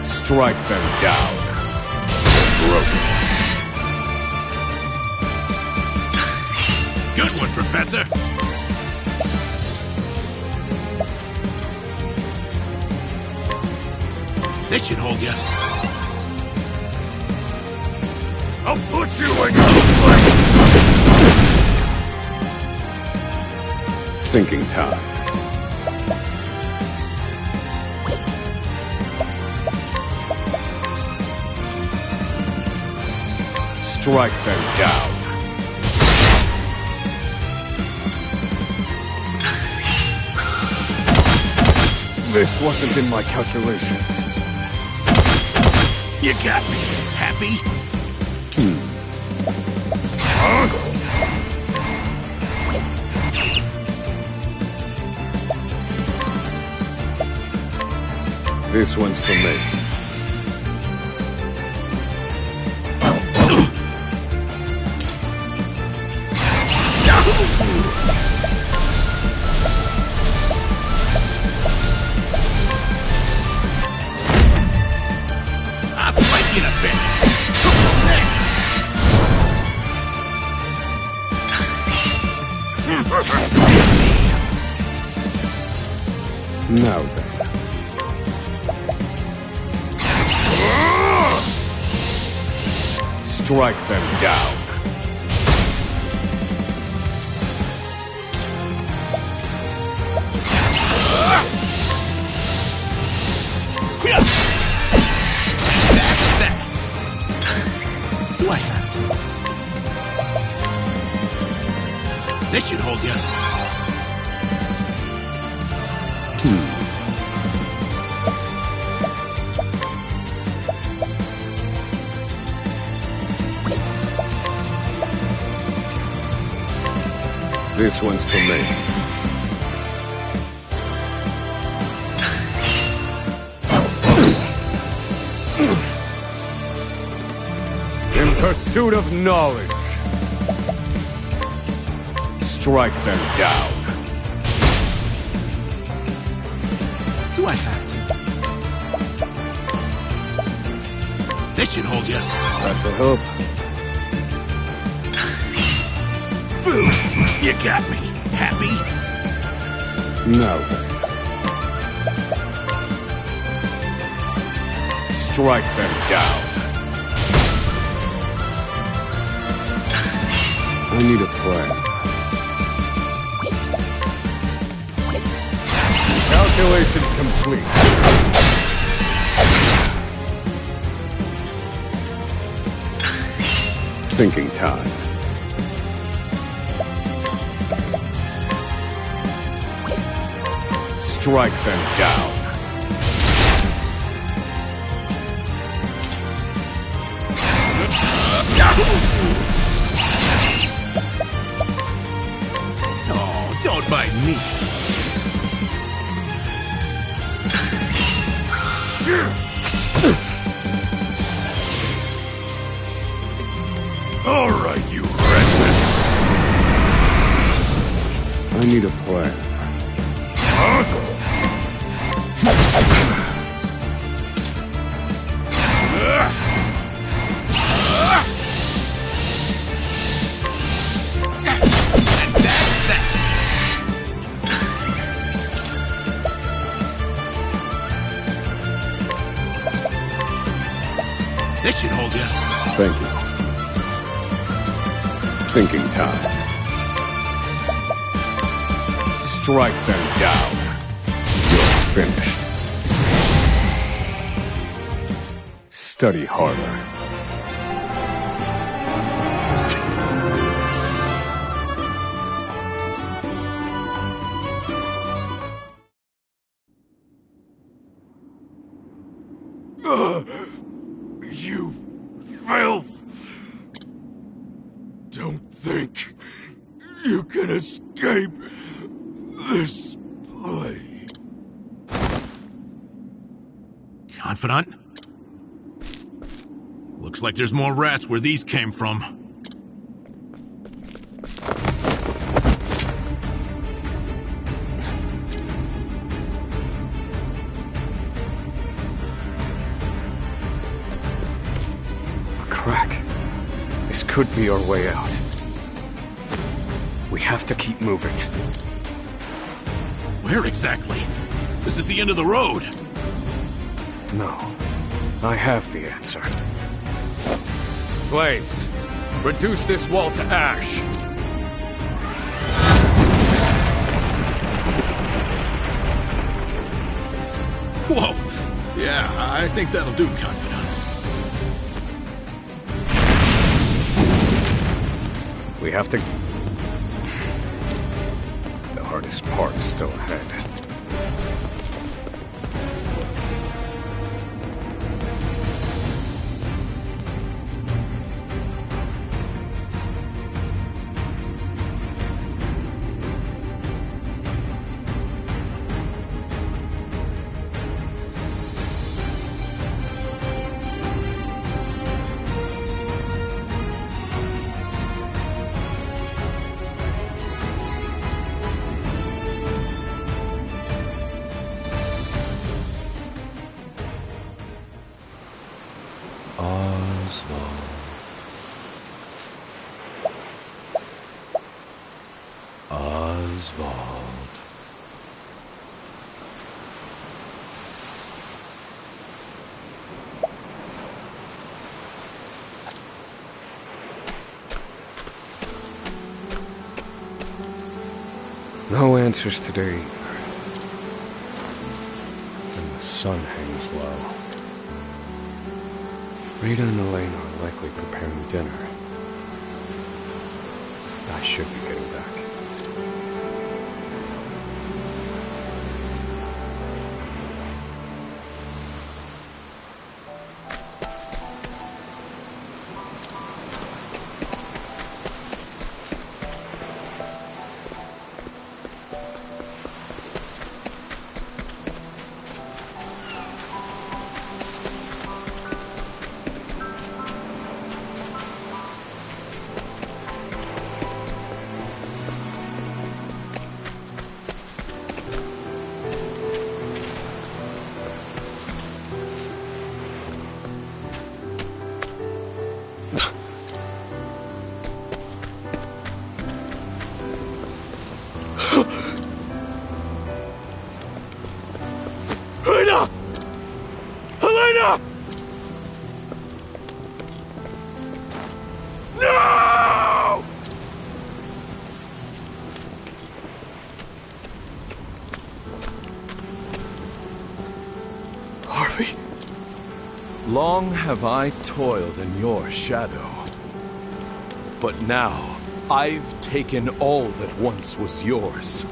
Strike them down. Broken. Good one, Professor. This should hold you. I'll put you in your place. Thinking time. Strike them down. This wasn't in my calculations. You got me. Happy? This one's for me. I'll slice you in a bit. Now then. Strike them down. Do I have to? This should hold you. This one's for me. In pursuit of knowledge. Strike them down. Do I have to? This should hold you. That's a hope. Food! You got me. Happy? Now then. Strike them down. I need a plan. Calculations complete. Thinking time. Strike them down. Oh, don't bite me. All right, you wretches. I need a plan. This should hold you. Thank you. Thinking time. Strike them down. You're finished. Study harder. You filth! Don't think you can escape this blade. Confidant? Looks like there's more rats where these came from. Crack. This could be our way out. We have to keep moving. Where exactly? This is the end of the road. No. I have the answer. Flames, reduce this wall to ash. Whoa! Yeah, I think that'll do, Confidant. We have to... The hardest part is still ahead. Osvald. Osvald. No answers today either. And the sun hangs low. Rita and Elaine are likely preparing dinner. I should be getting back. Helena! Helena! No! Harvey? Long have I toiled in your shadow. But now, I've taken all that once was yours.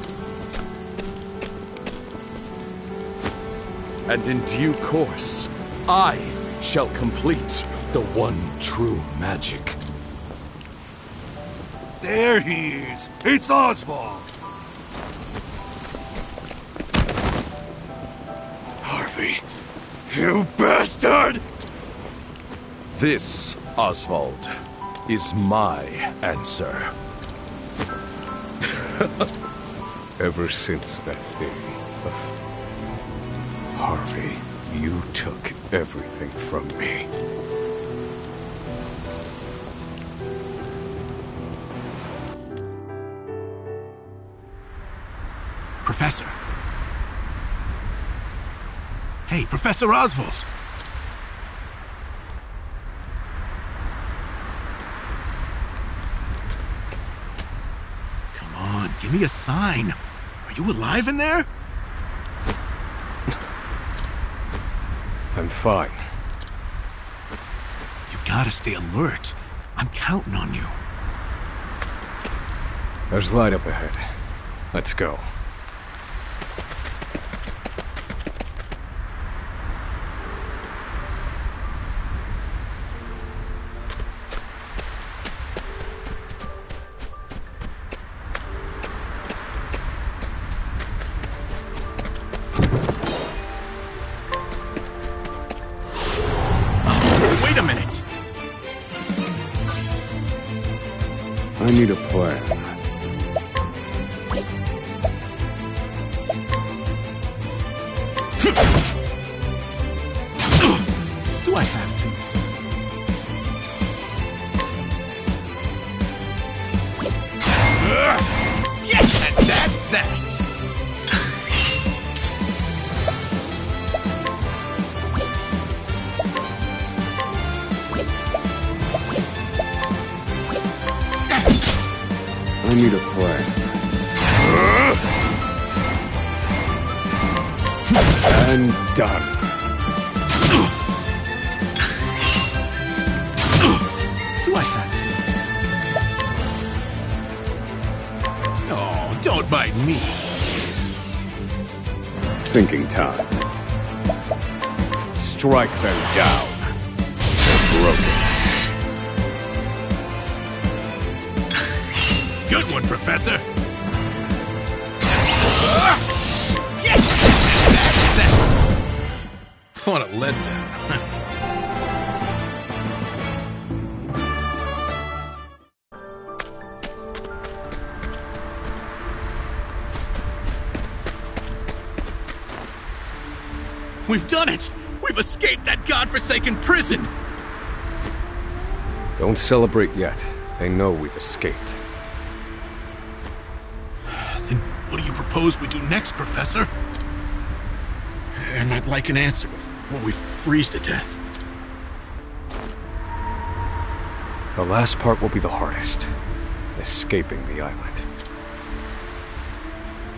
And in due course, I shall complete the one true magic. There he is! It's Osvald! Harvey, you bastard! This, Osvald, is my answer. Ever since that day, Harvey, you took everything from me. Professor. Hey, Professor Osvald. Come on, give me a sign. Are you alive in there? I'm fine. You gotta stay alert. I'm counting on you. There's light up ahead. Let's go. Wait a minute! I need a plan. Do I have to? Yes, and that's that! I need a plan. And done. Do I have to? Oh, don't bite me. Thinking time. Strike them down. They're broken. Good one, Professor. Yes! That's that. What a letdown. We've done it! We've escaped that godforsaken prison! Don't celebrate yet. They know we've escaped. Then what do you propose we do next, Professor? And I'd like an answer before we freeze to death. The last part will be the hardest. Escaping the island.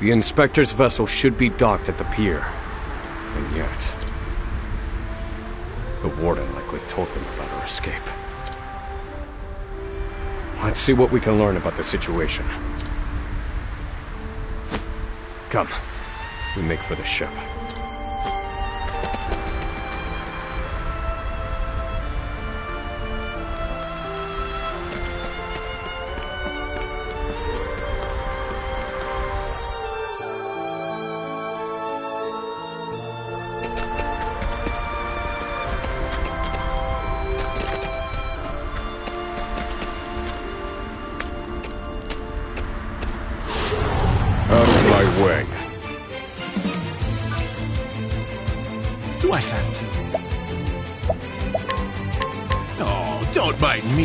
The inspector's vessel should be docked at the pier. And yet... the warden likely told them about our escape. Let's see what we can learn about the situation. Come. We make for the ship. Way. Do I have to? Oh, don't mind me.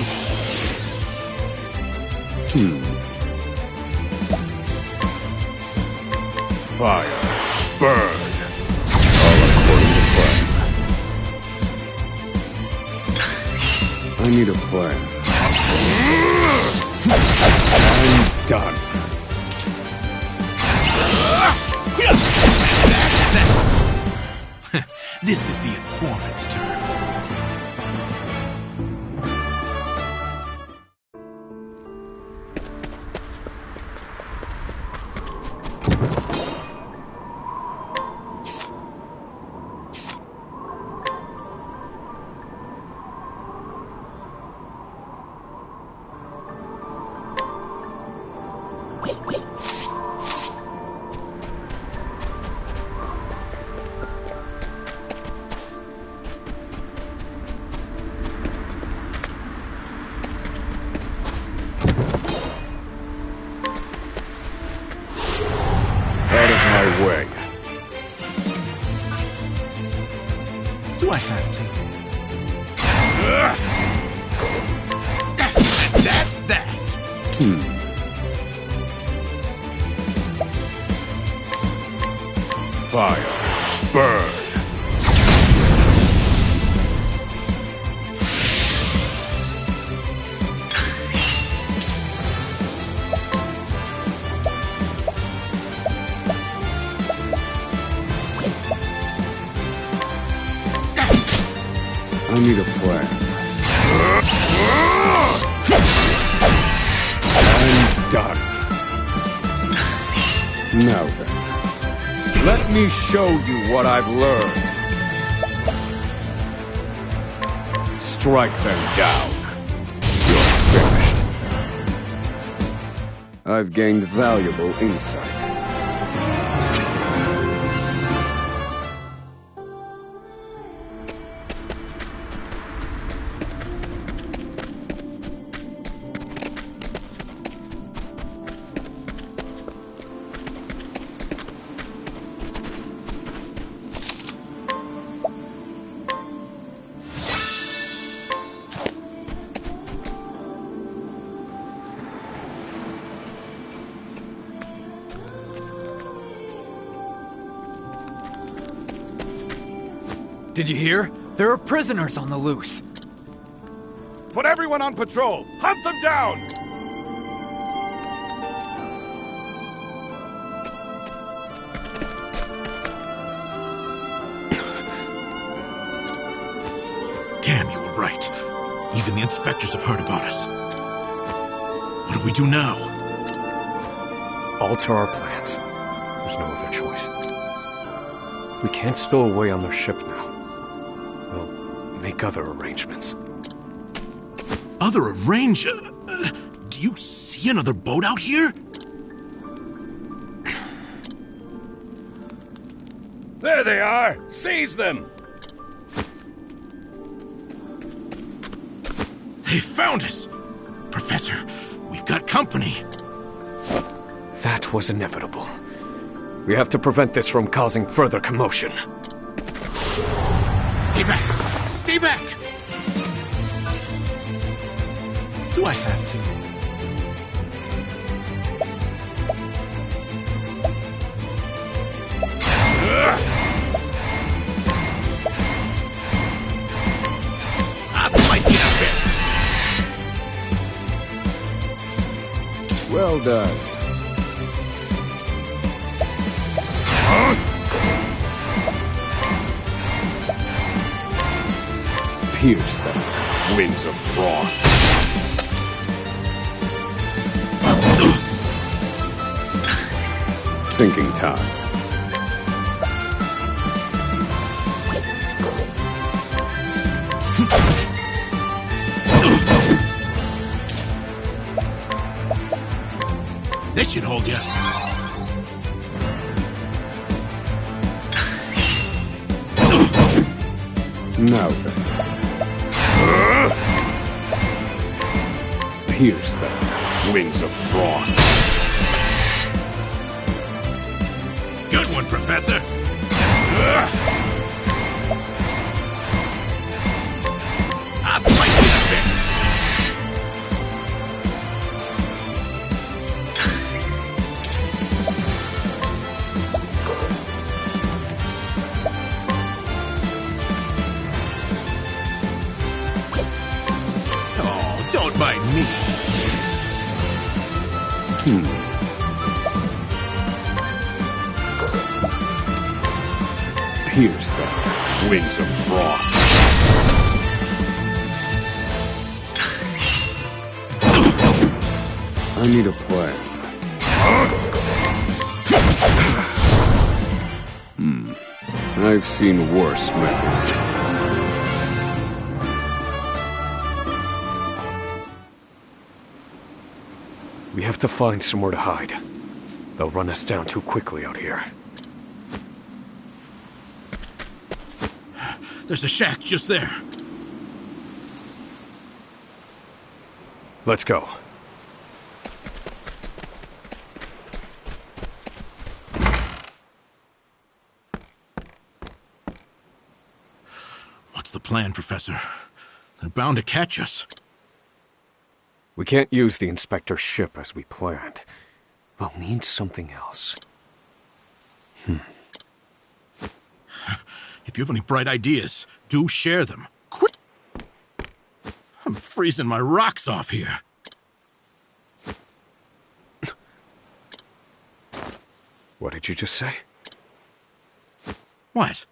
Fire. Burn. All according to plan. I need a plan. I'm done. This is the informant's turf. Way. Do I have to? That's that. Fire. Burn. I need a plan. I'm done. Now then, let me show you what I've learned. Strike them down. You're finished. I've gained valuable insight. Did you hear? There are prisoners on the loose. Put everyone on patrol! Hunt them down! Damn, you were right. Even the inspectors have heard about us. What do we do now? Alter our plans. There's no other choice. We can't stow away on their ship now. We'll make other arrangements. Other do you see another boat out here? There they are! Seize them! They found us! Professor, we've got company. That was inevitable. We have to prevent this from causing further commotion. Stay back! Stay back! do I have to? I'll slice you to bits. Well done. Pierce them, winds of frost. Thinking time. This should hold you. Now then. Pierce them, winds of frost. Good one, Professor. I'll slice you to bits. Oh, don't mind me. Pierce them, winds of frost. I need a plan. I've seen worse methods. We have to find somewhere to hide. They'll run us down too quickly out here. There's a shack just there. Let's go. What's the plan, Professor? They're bound to catch us. We can't use the inspector's ship as we planned. We'll need something else. If you have any bright ideas, do share them. Quick! I'm freezing my rocks off here. What did you just say? What?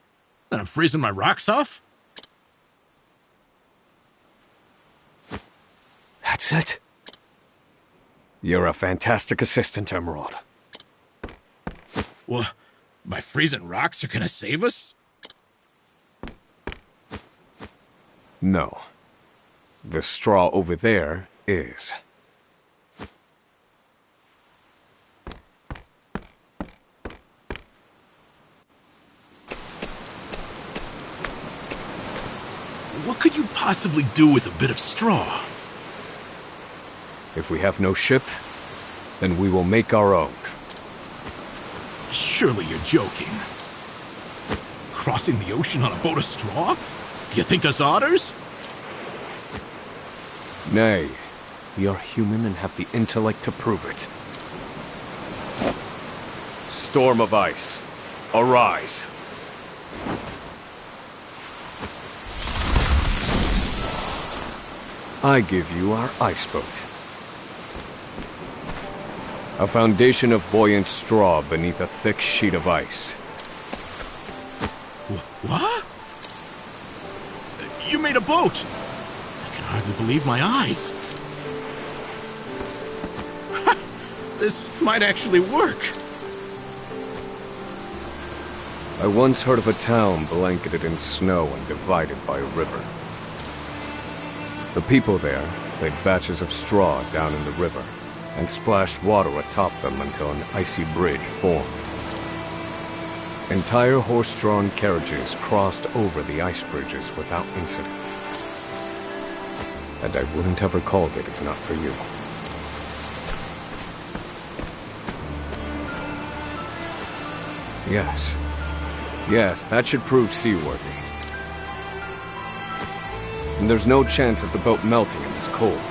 That I'm freezing my rocks off? That's it. You're a fantastic assistant, Emerald. Well, my freezing rocks are gonna save us? No. The straw over there is. What could you possibly do with a bit of straw? If we have no ship, then we will make our own. Surely you're joking. Crossing the ocean on a boat of straw? Do you think us otters? Nay, we are human and have the intellect to prove it. Storm of ice, arise. I give you our ice boat. A foundation of buoyant straw beneath a thick sheet of ice. What? You made a boat! I can hardly believe my eyes. This might actually work. I once heard of a town blanketed in snow and divided by a river. The people there laid batches of straw down in the river and splashed water atop them until an icy bridge formed. Entire horse-drawn carriages crossed over the ice bridges without incident. And I wouldn't have recalled it if not for you. Yes. Yes, that should prove seaworthy. And there's no chance of the boat melting in this cold.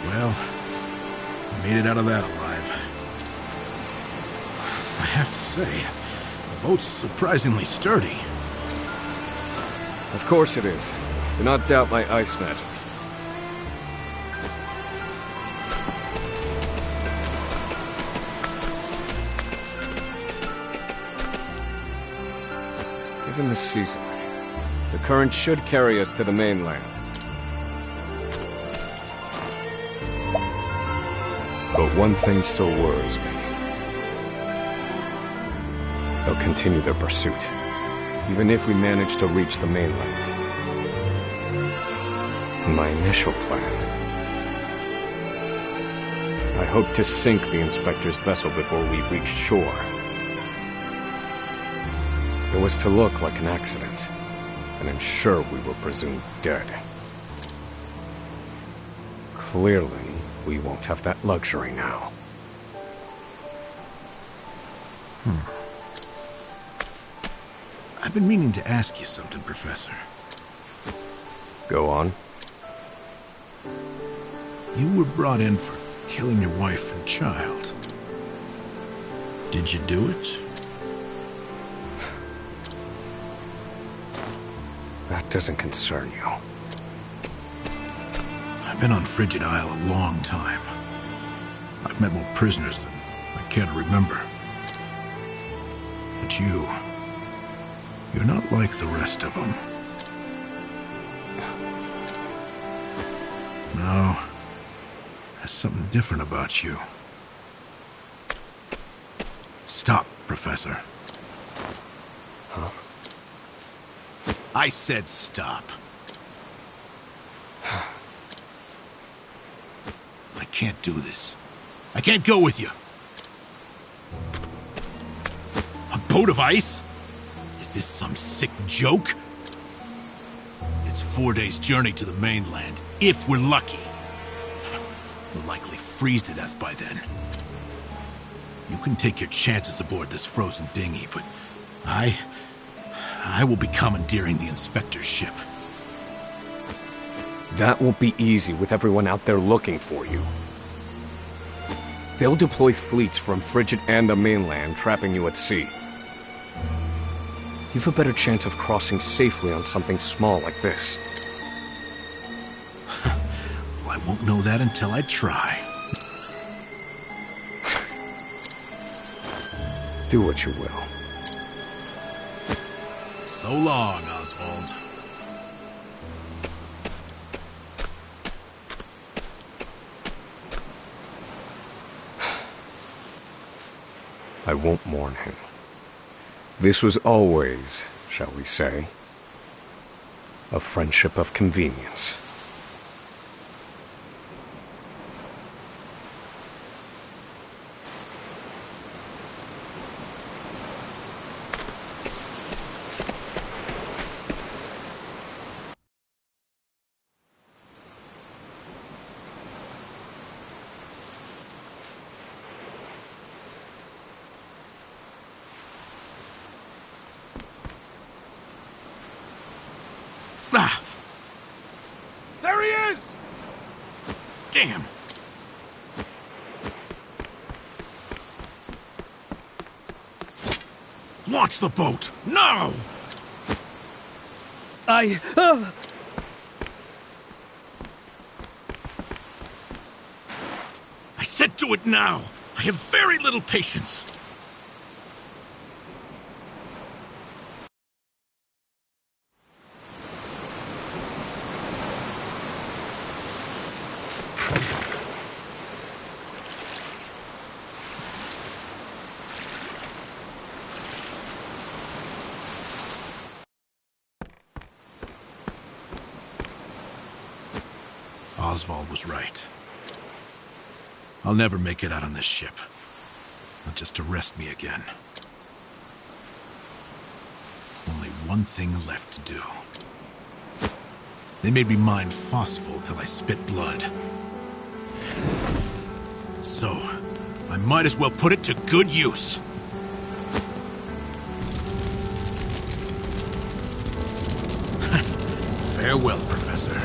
Well, I made it out of that alive. I have to say, the boat's surprisingly sturdy. Of course it is. Do not doubt my ice magic. Given the season, the current should carry us to the mainland. But one thing still worries me. They'll continue their pursuit, even if we manage to reach the mainland. My initial plan, I hoped to sink the inspector's vessel before we reached shore. It was to look like an accident, and ensure we were presumed dead. Clearly, we won't have that luxury now. I've been meaning to ask you something, Professor. Go on. You were brought in for killing your wife and child. Did you do it? That doesn't concern you. I've been on Frigid Isle a long time. I've met more prisoners than I care to remember. But you're not like the rest of them. No, there's something different about you. Stop, Professor. Huh? I said stop. I can't do this. I can't go with you. A boat of ice? Is this some sick joke? It's 4 days' journey to the mainland, if we're lucky. We'll likely freeze to death by then. You can take your chances aboard this frozen dinghy, but I will be commandeering the inspector's ship. That won't be easy with everyone out there looking for you. They'll deploy fleets from Frigid and the mainland, trapping you at sea. You've a better chance of crossing safely on something small like this. Well, I won't know that until I try. Do what you will. So long, Osvald. I won't mourn him. This was always, shall we say, a friendship of convenience. Damn! Launch the boat! Now! I said do it now! I have very little patience! Osvald was right. I'll never make it out on this ship. Not just to rest me again. Only one thing left to do. They made me mine phosphol till I spit blood. So, I might as well put it to good use. Farewell, Professor.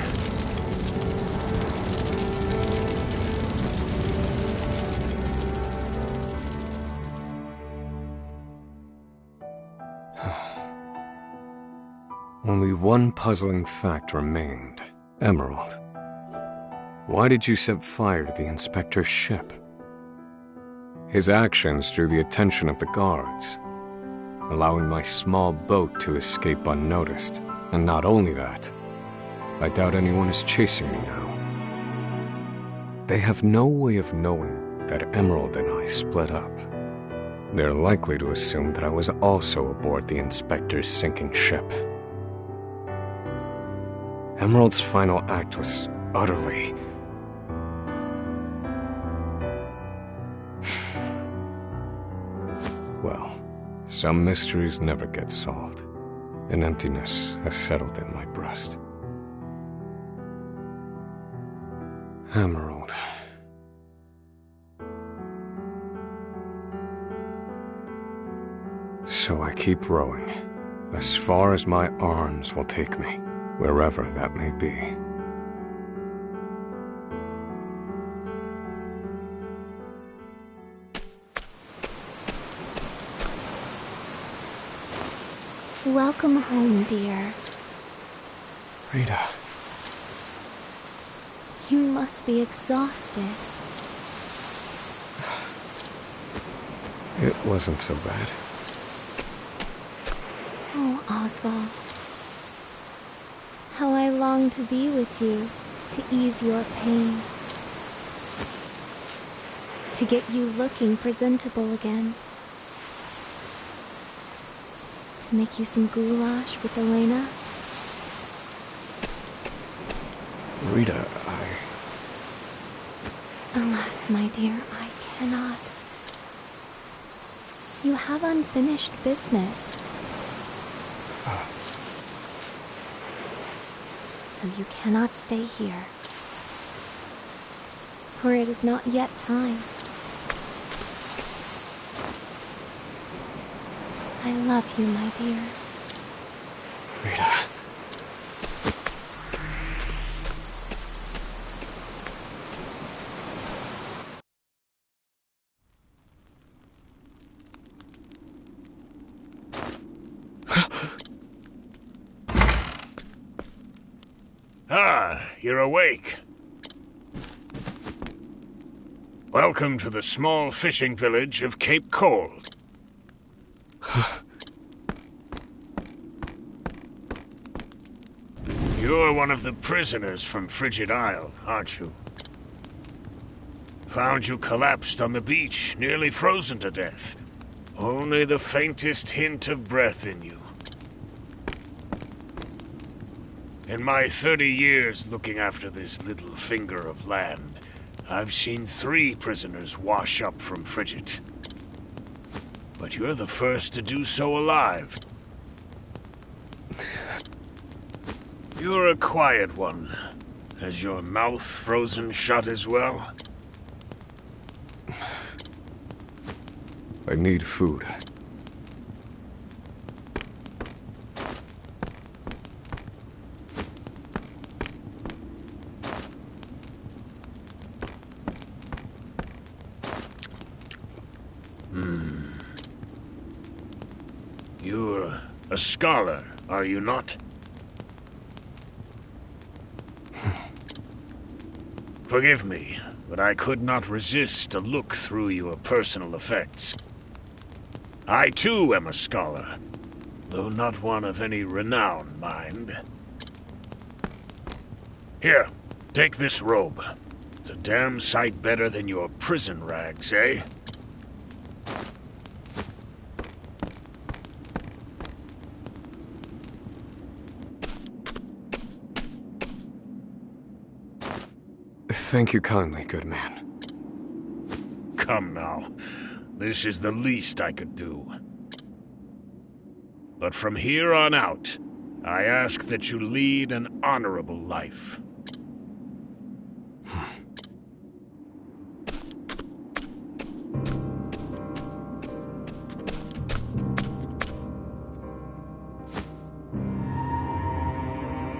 Only one puzzling fact remained. Emerald. Why did you set fire to the inspector's ship? His actions drew the attention of the guards, allowing my small boat to escape unnoticed. And not only that, I doubt anyone is chasing me now. They have no way of knowing that Emerald and I split up. They're likely to assume that I was also aboard the inspector's sinking ship. Emerald's final act was utterly... Well, some mysteries never get solved. An emptiness has settled in my breast. Emerald. So I keep rowing, as far as my arms will take me. Wherever that may be. Welcome home, dear. Rita. You must be exhausted. It wasn't so bad. Oh, Osvald. How I long to be with you, to ease your pain. To get you looking presentable again. To make you some goulash with Elena. Rita, Alas, my dear, I cannot. You have unfinished business. So you cannot stay here. For it is not yet time. I love you, my dear. Rita. You're awake. Welcome to the small fishing village of Cape Cold. You're one of the prisoners from Frigid Isle, aren't you? Found you collapsed on the beach, nearly frozen to death. Only the faintest hint of breath in you. In my 30 years looking after this little finger of land, I've seen 3 prisoners wash up from Frigid. But you're the first to do so alive. You're a quiet one. Has your mouth frozen shut as well? I need food. a scholar, are you not? Forgive me, but I could not resist to look through your personal effects. I too am a scholar, though not one of any renown, mind. Here, take this robe. It's a damn sight better than your prison rags, eh? Thank you kindly, good man. Come now. This is the least I could do. But from here on out, I ask that you lead an honorable life.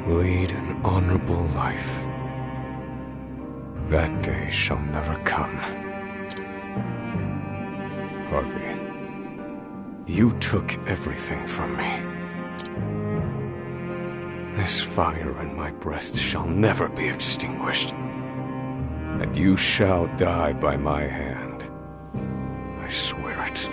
Lead an honorable life. That day shall never come. Harvey, you took everything from me. This fire in my breast shall never be extinguished. And you shall die by my hand. I swear it.